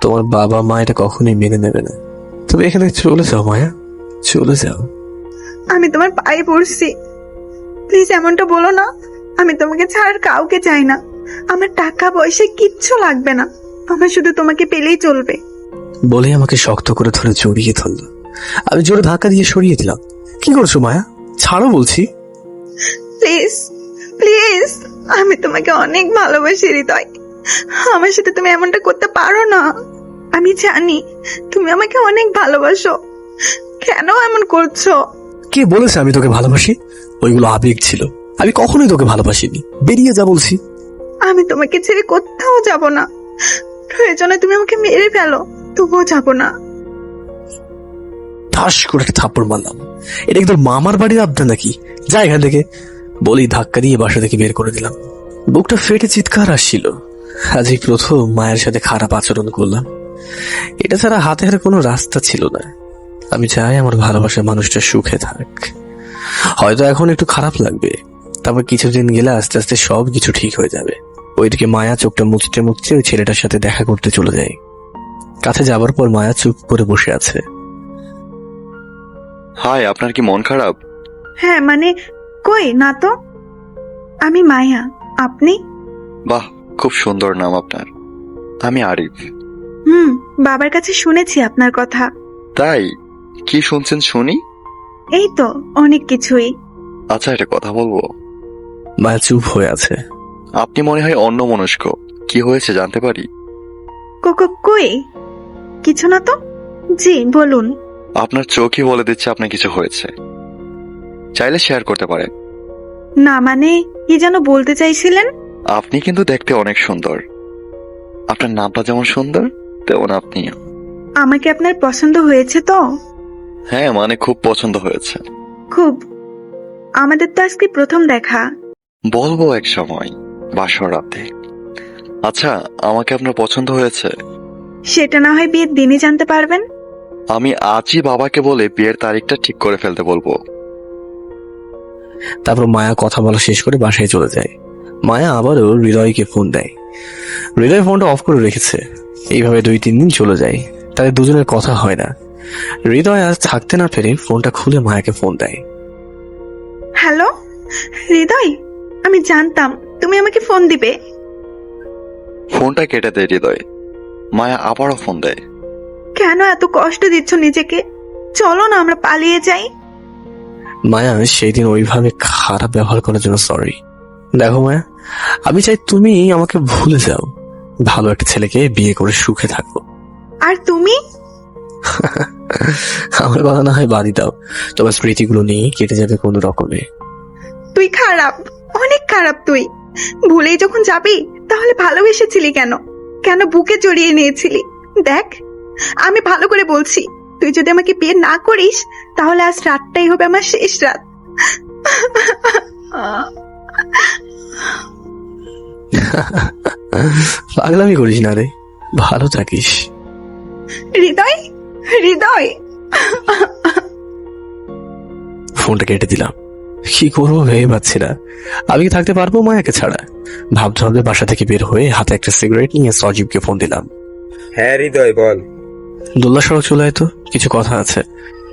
তোমার বাবা মা এটা কখনোই মেনে নেবে না। তুমি এখানে চলে যাও মায়া, চলে যাও। আমি তোমার পায়ে পড়ছি, প্লিজ এমনটা বলো না। আমি তোমাকে ছাড়ার কাউকে চাই না। আমার টাকা পয়সা কিচ্ছু লাগবে না, আমার শুধু তোমাকে পেলেই চলবে। বলে আমাকে শক্ত করে ধরে জড়িয়ে ধরলো। আমি জোরে ধাক্কা দিয়ে সরিয়ে দিলাম। কি করছো মায়া? ছাড়ো বলছি। প্লিজ প্লিজ, আমি তোমাকে অনেক ভালোবাসি হৃদয়। আমার সাথে তুমি এমনটা করতে পারো না। আমি জানি তুমি আমাকে অনেক ভালোবাসো, কেন এমন করছো? কে বলেছে আমি তোকে ভালোবাসি? ওইগুলো আবেগ ছিল। আমি কখনোই তোকে ভালোবাসিনি। বেরিয়ে যা বলছি। আমি তোমাকে ছেড়ে কোথাও যাব না। প্রয়োজনে তুমি আমাকে মেরে ফেলো, তবুও যাব না। ঠাস করে একটা থাপ্পড় মারলাম। এটা কি তোর মামার বাড়ির আবদা নাকি? যা এখান থেকে, বলেই ধাক্কা দিয়ে বাসা থেকে বের করে দিলাম। বুকটা ফেটে চিৎকার আসছিল। আজই প্রথম মায়ের সাথে খারাপ আচরণ করলাম। এটা ছাড়া হাতে হাতে কোনো রাস্তা ছিল না। আমি চাই আমার ভালোবাসার মানুষটা সুখে থাক। হয়তো এখন একটু খারাপ লাগবে, তারপর কিছুদিন গেলে আস্তে আস্তে সব কিছু ঠিক হয়ে যাবে। ওইদিকে মায়া চোখটা মুছতে মুছতে ওই ছেলেটার সাথে দেখা করতে চলে যায়। কাছে যাবার পর মায়া চুপ করে বসে আছে। হাই, আপনার কি মন খারাপ? হ্যাঁ মানে, কই না তো। আমি মায়া, আপনি? বাহ, খুব সুন্দর নাম আপনার। আমি আরিফ। বাবার কাছে শুনেছি আপনার কথা। তাই? কি শুনছেন শুনি? এই তো অনেক কিছুই। আচ্ছা, একটা কথা বলবো? মায়া চুপ হয়ে আছে। আপনি মনে হয় অন্যমনস্ক। কি হয়েছে জানতে পারি? কই কিছু না তো। জি বলুন। আপনার চোখই বলে দিচ্ছে আপনার কিছু হয়েছে। চাইলে শেয়ার করতে পারেন। না মানে, কি যেন বলতে চাইছিলেন? আপনি কিন্তু দেখতে অনেক সুন্দর। আপনার নামটা যেমন সুন্দর তেমন আপনিও। আমাকে আপনার পছন্দ হয়েছে তো? হ্যাঁ, মানে খুব পছন্দ হয়েছে। খুব। আমাদের তো আজকে প্রথম দেখা। বলবো এক সময়, বাসর রাতে। আচ্ছা, আমাকে আপনার পছন্দ হয়েছে? সেটা না হয় বিয়ের দিনই জানতে পারবেন। আমি আজই বাবাকে বলে বিয়ের তারিখটা ঠিক করে ফেলতে বলবো। তারপর মায়া কথা বলা শেষ করে বাসায় চলে যায়। মায়া আবারও হৃদয়কে ফোন দেয়। হৃদয় ফোনটা অফ করে রেখেছে। এইভাবে 2-3 দিন চলে যায়। তাদের দুজনের কথা হয় না। হৃদয় আজ থাকতে না পেরে ফোনটা খুলে মায়াকে ফোন দেয়। হ্যালো হৃদয়, আমি জানতাম তুমি আমাকে ফোন দিবে। ফোনটা কেটে দেয় হৃদয়। মায়া আবারও ফোন দেয়। কেন এত কষ্ট দিচ্ছ নিজেকে? চলো না আমরা পালিয়ে যাই। মায়া, সেই দিন ওইভাবে খারাপ ব্যবহার করার জন্য সরি। দেখো মায়া, আমি চাই তুমি আমাকে ভুলে যাও, ভালো একটা ছেলেকে বিয়ে করে সুখে থাকো। আর তুমি? আমার কথা না হয় বাদই দাও, তোমার স্মৃতিগুলো নিয়ে কেটে যাবে কোনো রকমে। তুই খারাপ, অনেক খারাপ তুই। ভুলেই যখন যাবি তাহলে ভালোবেসেছিলি কেন? কেন বুকে জড়িয়ে নিয়েছিলি? দেখ, আমি ভালো করে বলছি, তুই যদি আমাকে বিয়ে না করিস তাহলে আজ রাতটাই হবে আমার শেষ রাত। পাগলামি করিস না রে, ভালো থাকিস। হৃদয়, হৃদয়। ফোনটা কেটে দিলাম। কি করবো ভেবে পাচ্ছি না। আমি কি থাকতে পারবো মায়াকে ছাড়া? ভাবতে ভাবতে বাসা থেকে বের হয়ে হাতে একটা সিগারেট নিয়ে সজীবকে ফোন দিলাম। হ্যাঁ হৃদয়, বল। দোল্লা সড়ক চলে আয় তো, কিছু কথা আছে।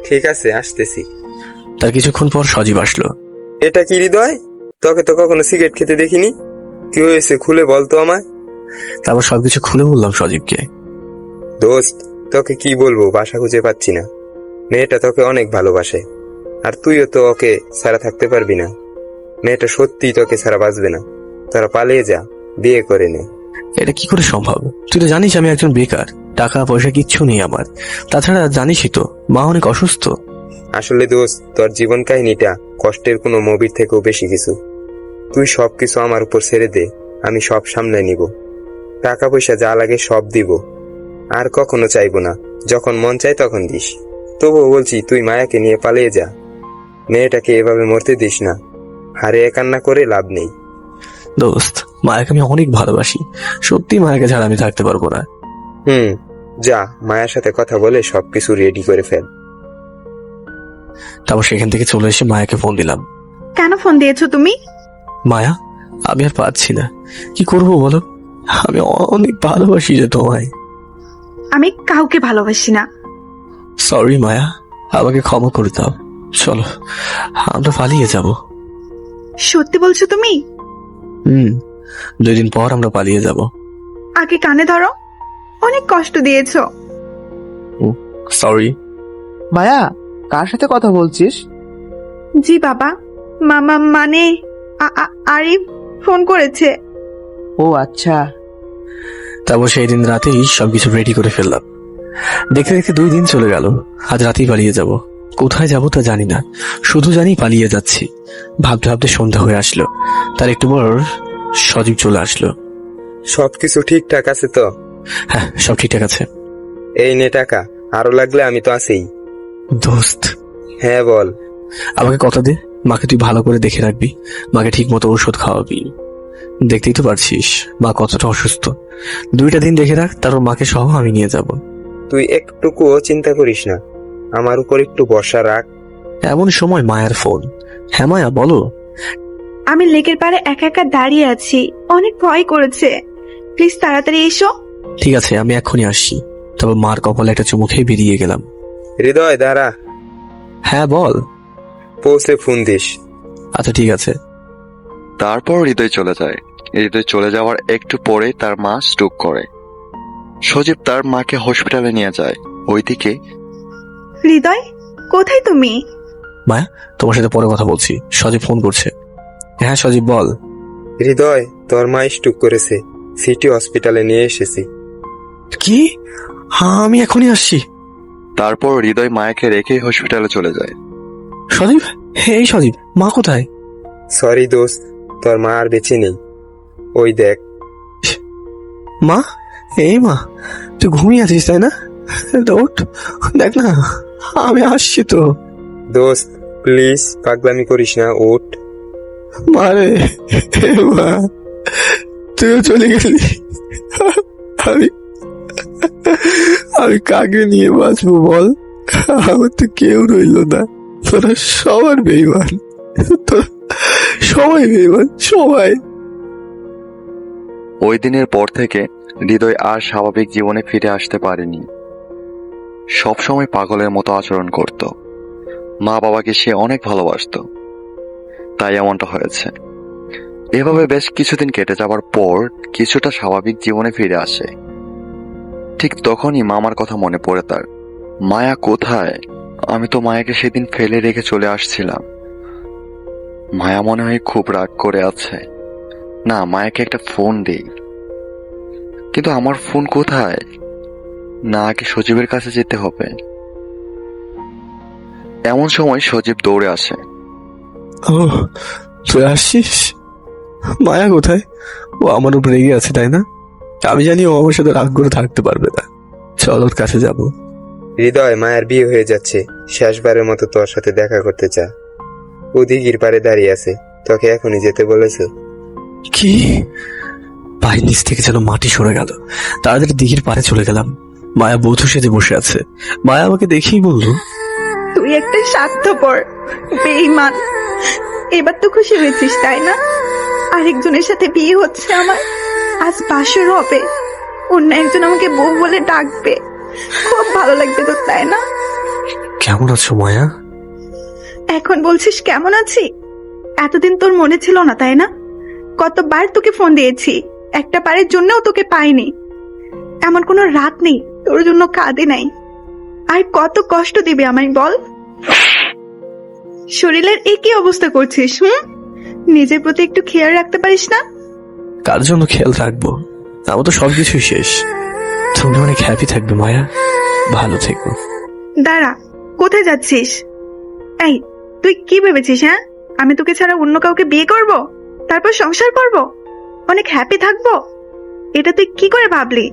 ঠিক আছে, আসতেছি। তার কিছুক্ষণ পর সজীব আসলো। এটা কি হৃদয়? তোকে তো কখনো সিগারেট খেতে দেখিনি। কি হয়েছে খুলে বল তো আমায়। তারপর সবকিছু খুলে বললাম সজীবকে। দোস্ত, তোকে কি বলবো, ভাষা খুঁজে পাচ্ছি না। মেয়েটা তোকে অনেক ভালোবাসে, আর তুইও তো ওকে ছাড়া থাকতে পারবি না। মেয়েটা সত্যিই তোকে ছাড়া বাঁচবে না। তোরা পালিয়ে যা, বিয়ে করে নে। এটা কি করে সম্ভব? তুই তো জানিস আমি একজন বেকার, টাকা পয়সা কিচ্ছু নেই আমার। তাছাড়া জানিসই তো মা অনেক অসুস্থ। আসলে দোস্ত, তোর জীবন কাহিনীটা কষ্টের কোনো মুভির থেকেও বেশি কিছু। তুই সবকিছু আমার উপর ছেড়ে দে, আমি সব সামলে নিব। টাকা পয়সা যা লাগে সব দিব, আর কখনো চাইবো না। যখন মন চায় তখন দিস। তবুও বলছি, তুই মায়াকে নিয়ে পালিয়ে যা। মেয়েটাকে এভাবে মরতে দিস না। হারিয়ে কান্না করে লাভ নেই। দোস্ত, মায়াকে আমি অনেক ভালোবাসি, সত্যি মায়াকে ছাড়া আমি থাকতে পারবো না। যা, মায়ের সাথে কথা বলে সবকিছু রেডি করে ফেল। তারপর সেখান থেকে চলে এসে মায়াকে ফোন দিলাম। কেন ফোন দিয়েছো তুমি? মায়া, আমি আর পারছি না, কি করব বলো? আমি অনেক ভালোবাসি যে তোমায়। আমি কাউকে ভালোবাসি না। সরি মায়া, আমাকে ক্ষমা করে দাও। চলো আমরা পালিয়ে যাব। সত্যি বলছো তুমি? 2 দিন পর আমরা পালিয়ে যাব। আগে কানে ধরো, অনেক কষ্ট দিয়েছো। সরি। মায়া, কার সাথে কথা বলছিস? জি বাবা, মামা মানে আরিফ ফোন করেছে। ও আচ্ছা। তারপর সেই দিন রাতেই সবকিছু রেডি করে ফেললাম। দেখতে দেখতে 2 দিন চলে গেল। আজ রাতেই পালিয়ে যাব। কোথায় যাব তা জানি না, শুধু জানি পালিয়ে যাচ্ছি। ভাবতে ভাবতে সন্ধ্যা হয়ে আসলো। তার একটু পর সজীব চলে আসলো। সবকিছু ঠিকঠাক আছে তো? হ্যাঁ, সব ঠিকঠাক আছে। এই নে টাকা, আরো লাগলে আমি তো আছেই। দোস্ত, হ্যাঁ বল। আমাকে কথা দে, মাকে তুই ভালো করে দেখে রাখবি, মাকে ঠিক মতো ওষুধ খাওয়াবি। দেখতেই তো পারছিস মা কতটা অসুস্থ। 2টা দিন দেখে রাখ, তারপর মাকে সহ আমি নিয়ে যাব। তুই একটুকুও চিন্তা করিস না, আমার উপর একটু ভরসা রাখ। এমন সময় মায়ের ফোন। হ্যাঁ মায়া, বলো। আমি লেকের পাড়ে একা একা দাঁড়িয়ে আছি, অনেক ভয় করেছে। প্লিজ তাড়াতাড়ি এসো। ঠিক আছে, আমি এক্ষুনি আসছি। তারপর মার কপালে একটা চুমু খেয়ে বেরিয়ে গেলাম। হৃদয় দাঁড়া। হ্যাঁ বল। পৌঁছে ফোন দিস। আচ্ছা ঠিক আছে। তারপর হৃদয় চলে যায়। হৃদয় চলে যাওয়ার একটু পরে তার মা স্ট্রোক করে। সজীব তার মাকে হসপিটালে নিয়ে যায়। ওইদিকে হৃদয়, কোথায় তুমি? মায়া, তোমার সাথে পরে কথা বলছি, সজীব ফোন করছে। হ্যাঁ সজীব বল। হৃদয়, তোর মা স্ট্রোক করেছে, সিটি হসপিটালে নিয়ে এসেছি। কি? হ্যাঁ আমি এখনই আসছি। তারপর হৃদয় মায়াকে রেখে হসপিটালে চলে যায়। সজীব, এই সজীব, মা কোথায়? সরি দোস্ত, তোর মা আর বেঁচে নেই। ওই দেখ। মা, এই মা, তুই ঘুমিয়ে আছিস তাই না? ওঠ, দেখ না, আমি আসছি তো। দোস্ত প্লিজ পাগলামি করিস না, ওঠ। মারে, মা, তুইও চলে গেলি। আমি আমি কাকে নিয়ে বাঁচবো বল? আমার তো কেউ রইল না। তোরা সবার বেইমান, তোরা সবাই বেইমান, সবাই। ওই দিনের পর থেকে হৃদয় আর স্বাভাবিক জীবনে ফিরে আসতে পারেনি। সবসময় পাগলের মতো আচরণ করত। মা বাবাকে সে অনেক ভালোবাসতো, তাই এমনটা হয়েছে। এভাবে বেশ কিছুদিন কেটে যাবার পর কিছুটা স্বাভাবিক জীবনে ফিরে আসে। ঠিক তখনই মামার কথা মনে পড়ে তার। মায়া কোথায়? আমি তো মায়াকে সেদিন ফেলে রেখে চলে আসছিলাম। মায়া মনে হয় খুব রাগ করে আছে। না, মায়াকে একটা ফোন দেই। কিন্তু আমার ফোন কোথায়? না, আগে সজীবের কাছে যেতে হবে। এমন সময় সজীব দৌড়ে আসে। ও, তুই আসছিস? মায়া কোথায়? ও আমার উপর রেগে আছে, তাই না? আমি জানি ও আমার সাথে রাগ করে থাকতে পারবে না। চল ওর কাছে যাব। হৃদয়, মায়ের বিয়ে হয়ে যাচ্ছে, শেষবারের মতো তোর সাথে দেখা করতে চা। ও দিঘির পাড়ে দাঁড়িয়ে আছে, তোকে এখনই যেতে বলেছে। কি? পায়ের নিচ থেকে যেন মাটি সরে গেল। তাড়াতাড়ি দিঘির পাড়ে চলে গেলাম। মায়া বধূ সেজে বসে আছে। মায়া আমাকে দেখেই বলল, তুই একটা স্বার্থপর বেঈমান। এবার তো খুশি হয়েছিস তাই না? আরেকজনের সাথে বিয়ে হচ্ছে আমার, আজ বাসর হবে, অন্য একজন আমাকে বউ বলে ডাকবে, খুব ভালো লাগবে তোর তাই না? কেমন আছো মায়া? এখন বলছিস কেমন আছি? এতদিন তোর মনে ছিল না তাই না? কতবার তোকে ফোন দিয়েছি, একটা বারের জন্যও তোকে পাইনি। এমন কোনো রাত নেই তোর জন্য কাঁদে নাই। আর কত কষ্ট দিবে আমায় বল? শরীরের একই অবস্থা করছিস। নিজের প্রতি একটু খেয়াল রাখতে পারিস না? কার জন্য খেয়াল রাখবো? আমার তো সবকিছুই শেষ। তুমি অনেক হ্যাপি থাকবে মায়া, ভালো থেকো। দাঁড়া, কোথায় যাচ্ছিস? এই, তুই কি ভেবেছিস? হ্যাঁ, আমি তোকে ছাড়া অন্য কাউকে বিয়ে করব, তারপর সংসার করব, অনেক হ্যাপি থাকবো? এটা তুই কি করে ভাবলি?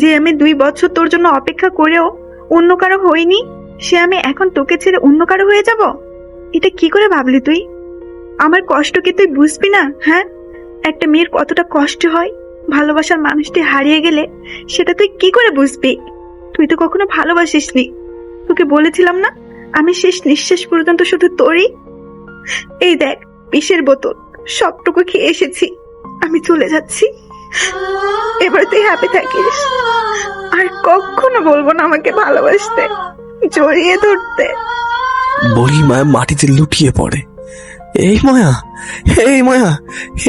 যে আমি 2 বছর তোর জন্য অপেক্ষা করেও অন্য কারো হইনি, সে আমি এখন তোকে ছেড়ে অন্য কারো হয়ে যাব? এটা কি করে ভাবলি তুই? আমার কষ্ট কি তুই বুঝবি না? হ্যাঁ, একটা মেয়ের কতটা কষ্ট হয় ভালোবাসার মানুষটি হারিয়ে গেলে, সেটা তুই কি করে বুঝবি? তুই তো কখনো ভালোবাসিসনি। তোকে বলেছিলাম না, আমি শেষ নিঃশ্বাস পর্যন্ত শুধু তোরই। এই দেখ, বিষের বোতল সবটুকু খেয়ে এসেছি, আমি চলে যাচ্ছি। এবার তুই হ্যাপি থাকিস, আর কখনো বলবো না আমাকে ভালোবাসতে, জড়িয়ে ধরতে। বলি মায়া মাটিতে লুটিয়ে পড়ে। এই মায়া, এই মায়া,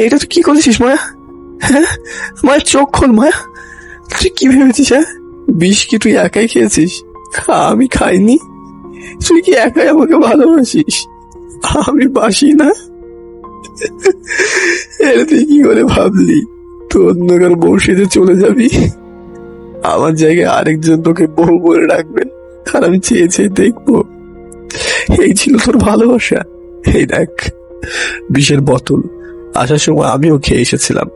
এটা তুই কি করেছিস মায়া? হ্যাঁ, মায়ের চোখ খোল মায়া। তুই কি ভেবেছিস? হ্যাঁ, বিষ কি তুই একাই খেয়েছিস? আমি খাইনি। তুই কি একাই আমাকে ভালোবাসিস? আমি বাসি না? এটা তুই কি করে ভাবলি? তুই অন্য কারো বউ সেজে চলে যাবি, আমার জায়গায় আরেকজন তোকে বউ বলে রাখবেন, আর আমি চেয়ে চেয়ে দেখবো। এই ছিল তোর ভালোবাসা? এই দেখ, বিষের বোতল আসার সময় আমিও খেয়ে এসেছিলাম,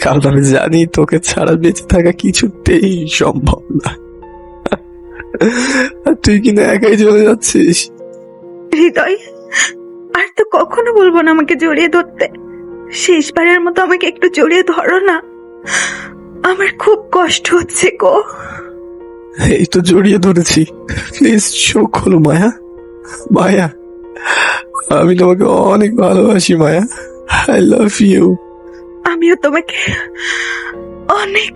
কারণ আমি জানি তোকে ছাড়া বেঁচে থাকা কিছুতেই সম্ভব না। আর তুই কিনা একাই চলে যাচ্ছিস। হৃদয়, আর তো কখনো বলবো না আমাকে জড়িয়ে ধরতে। শেষবারের মতো আমাকে একটু জড়িয়ে ধরো না, আমার খুব কষ্ট হচ্ছে গো। এই তো জড়িয়ে ধরেছি, প্লিজ চোখ খোলো মায়া। মায়া, আমি তোমাকে অনেক ভালোবাসি মায়া, আই লাভ ইউ। আমিও তোমাকে অনেক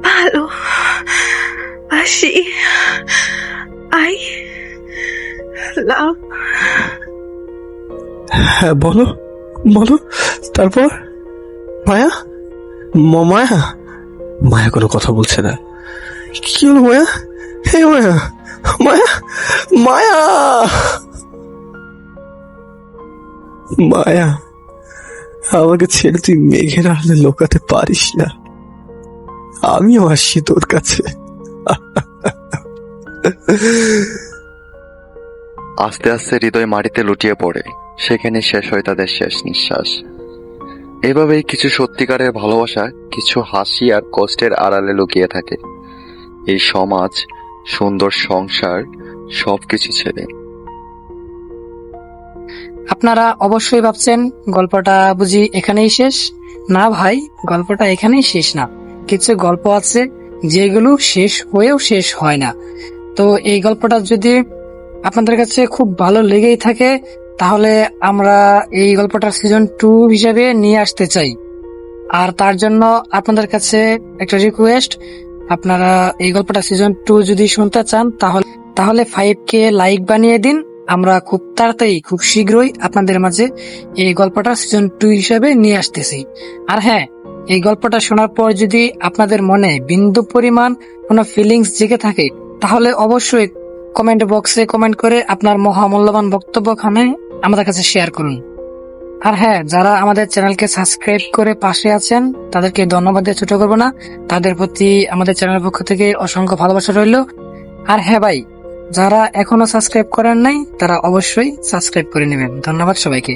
ভালোবাসি, আই লাভ। হ্যাঁ, বলো বলো, তারপর? মায়া, মায়া, মায়া কোনো কথা বলছে না। কি হলো মায়া? হে মায়া, মায়া, মায়া, মায়া, আমাকে ছেড়ে তুই মেঘের আড়ালে লোকাতে পারিস না। আমিও আসছি তোর কাছে। আস্তে আস্তে হৃদয় মাটিতে লুটিয়ে পড়ে। সেখানে শেষ হয় তাদের শেষ নিঃশ্বাস। এভাবেই কিছু সত্যিকারের ভালোবাসা কিছু হাসি আর কষ্টের আড়ালে লুকিয়ে থাকে। এই সমাজ, সুন্দর সংসার, সবকিছু ছেড়ে। আপনারা অবশ্যই ভাবছেন গল্পটা বুঝি এখানেই শেষ? না ভাই, গল্পটা এখানেই শেষ না। কিছু গল্প আছে যেগুলো শেষ হয়েও শেষ হয় না। তো এই গল্পটা যদি আপনাদের কাছে খুব ভালো লেগেই থাকে, তাহলে আমরা এই গল্পটা সিজন 2 হিসেবে নিয়ে আসতে চাই। আর তার জন্য আপনাদের কাছে একটা রিকোয়েস্ট, আপনারা এই গল্পটা সিজন 2 যদি শুনতে চান তাহলে 5K লাইক বানিয়ে দিন আমরা খুব তাড়াতাড়ি খুব শীঘ্রই আপনাদের মাঝে এই গল্পটা সিজন 2 হিসেবে নিয়ে আসতেছি। আর হ্যাঁ, এই গল্পটা শোনার পর যদি আপনাদের মনে বিন্দু পরিমাণ কোনো ফিলিংস জেগে থাকে তাহলে অবশ্যই কমেন্ট বক্সে কমেন্ট করে আপনার মহামূল্যবান বক্তব্যখানে আমাদের কাছে শেয়ার করুন। আর হ্যাঁ, যারা আমাদের চ্যানেলকে সাবস্ক্রাইব করে পাশে আছেন তাদেরকে ধন্যবাদ দিয়ে ছোট করবো না, তাদের প্রতি আমাদের চ্যানেলের পক্ষ থেকে অসংখ্য ভালোবাসা রইল। আর হ্যাঁ ভাই, যারা এখনো সাবস্ক্রাইব করেন নাই তারা অবশ্যই সাবস্ক্রাইব করে নেবেন। ধন্যবাদ সবাইকে।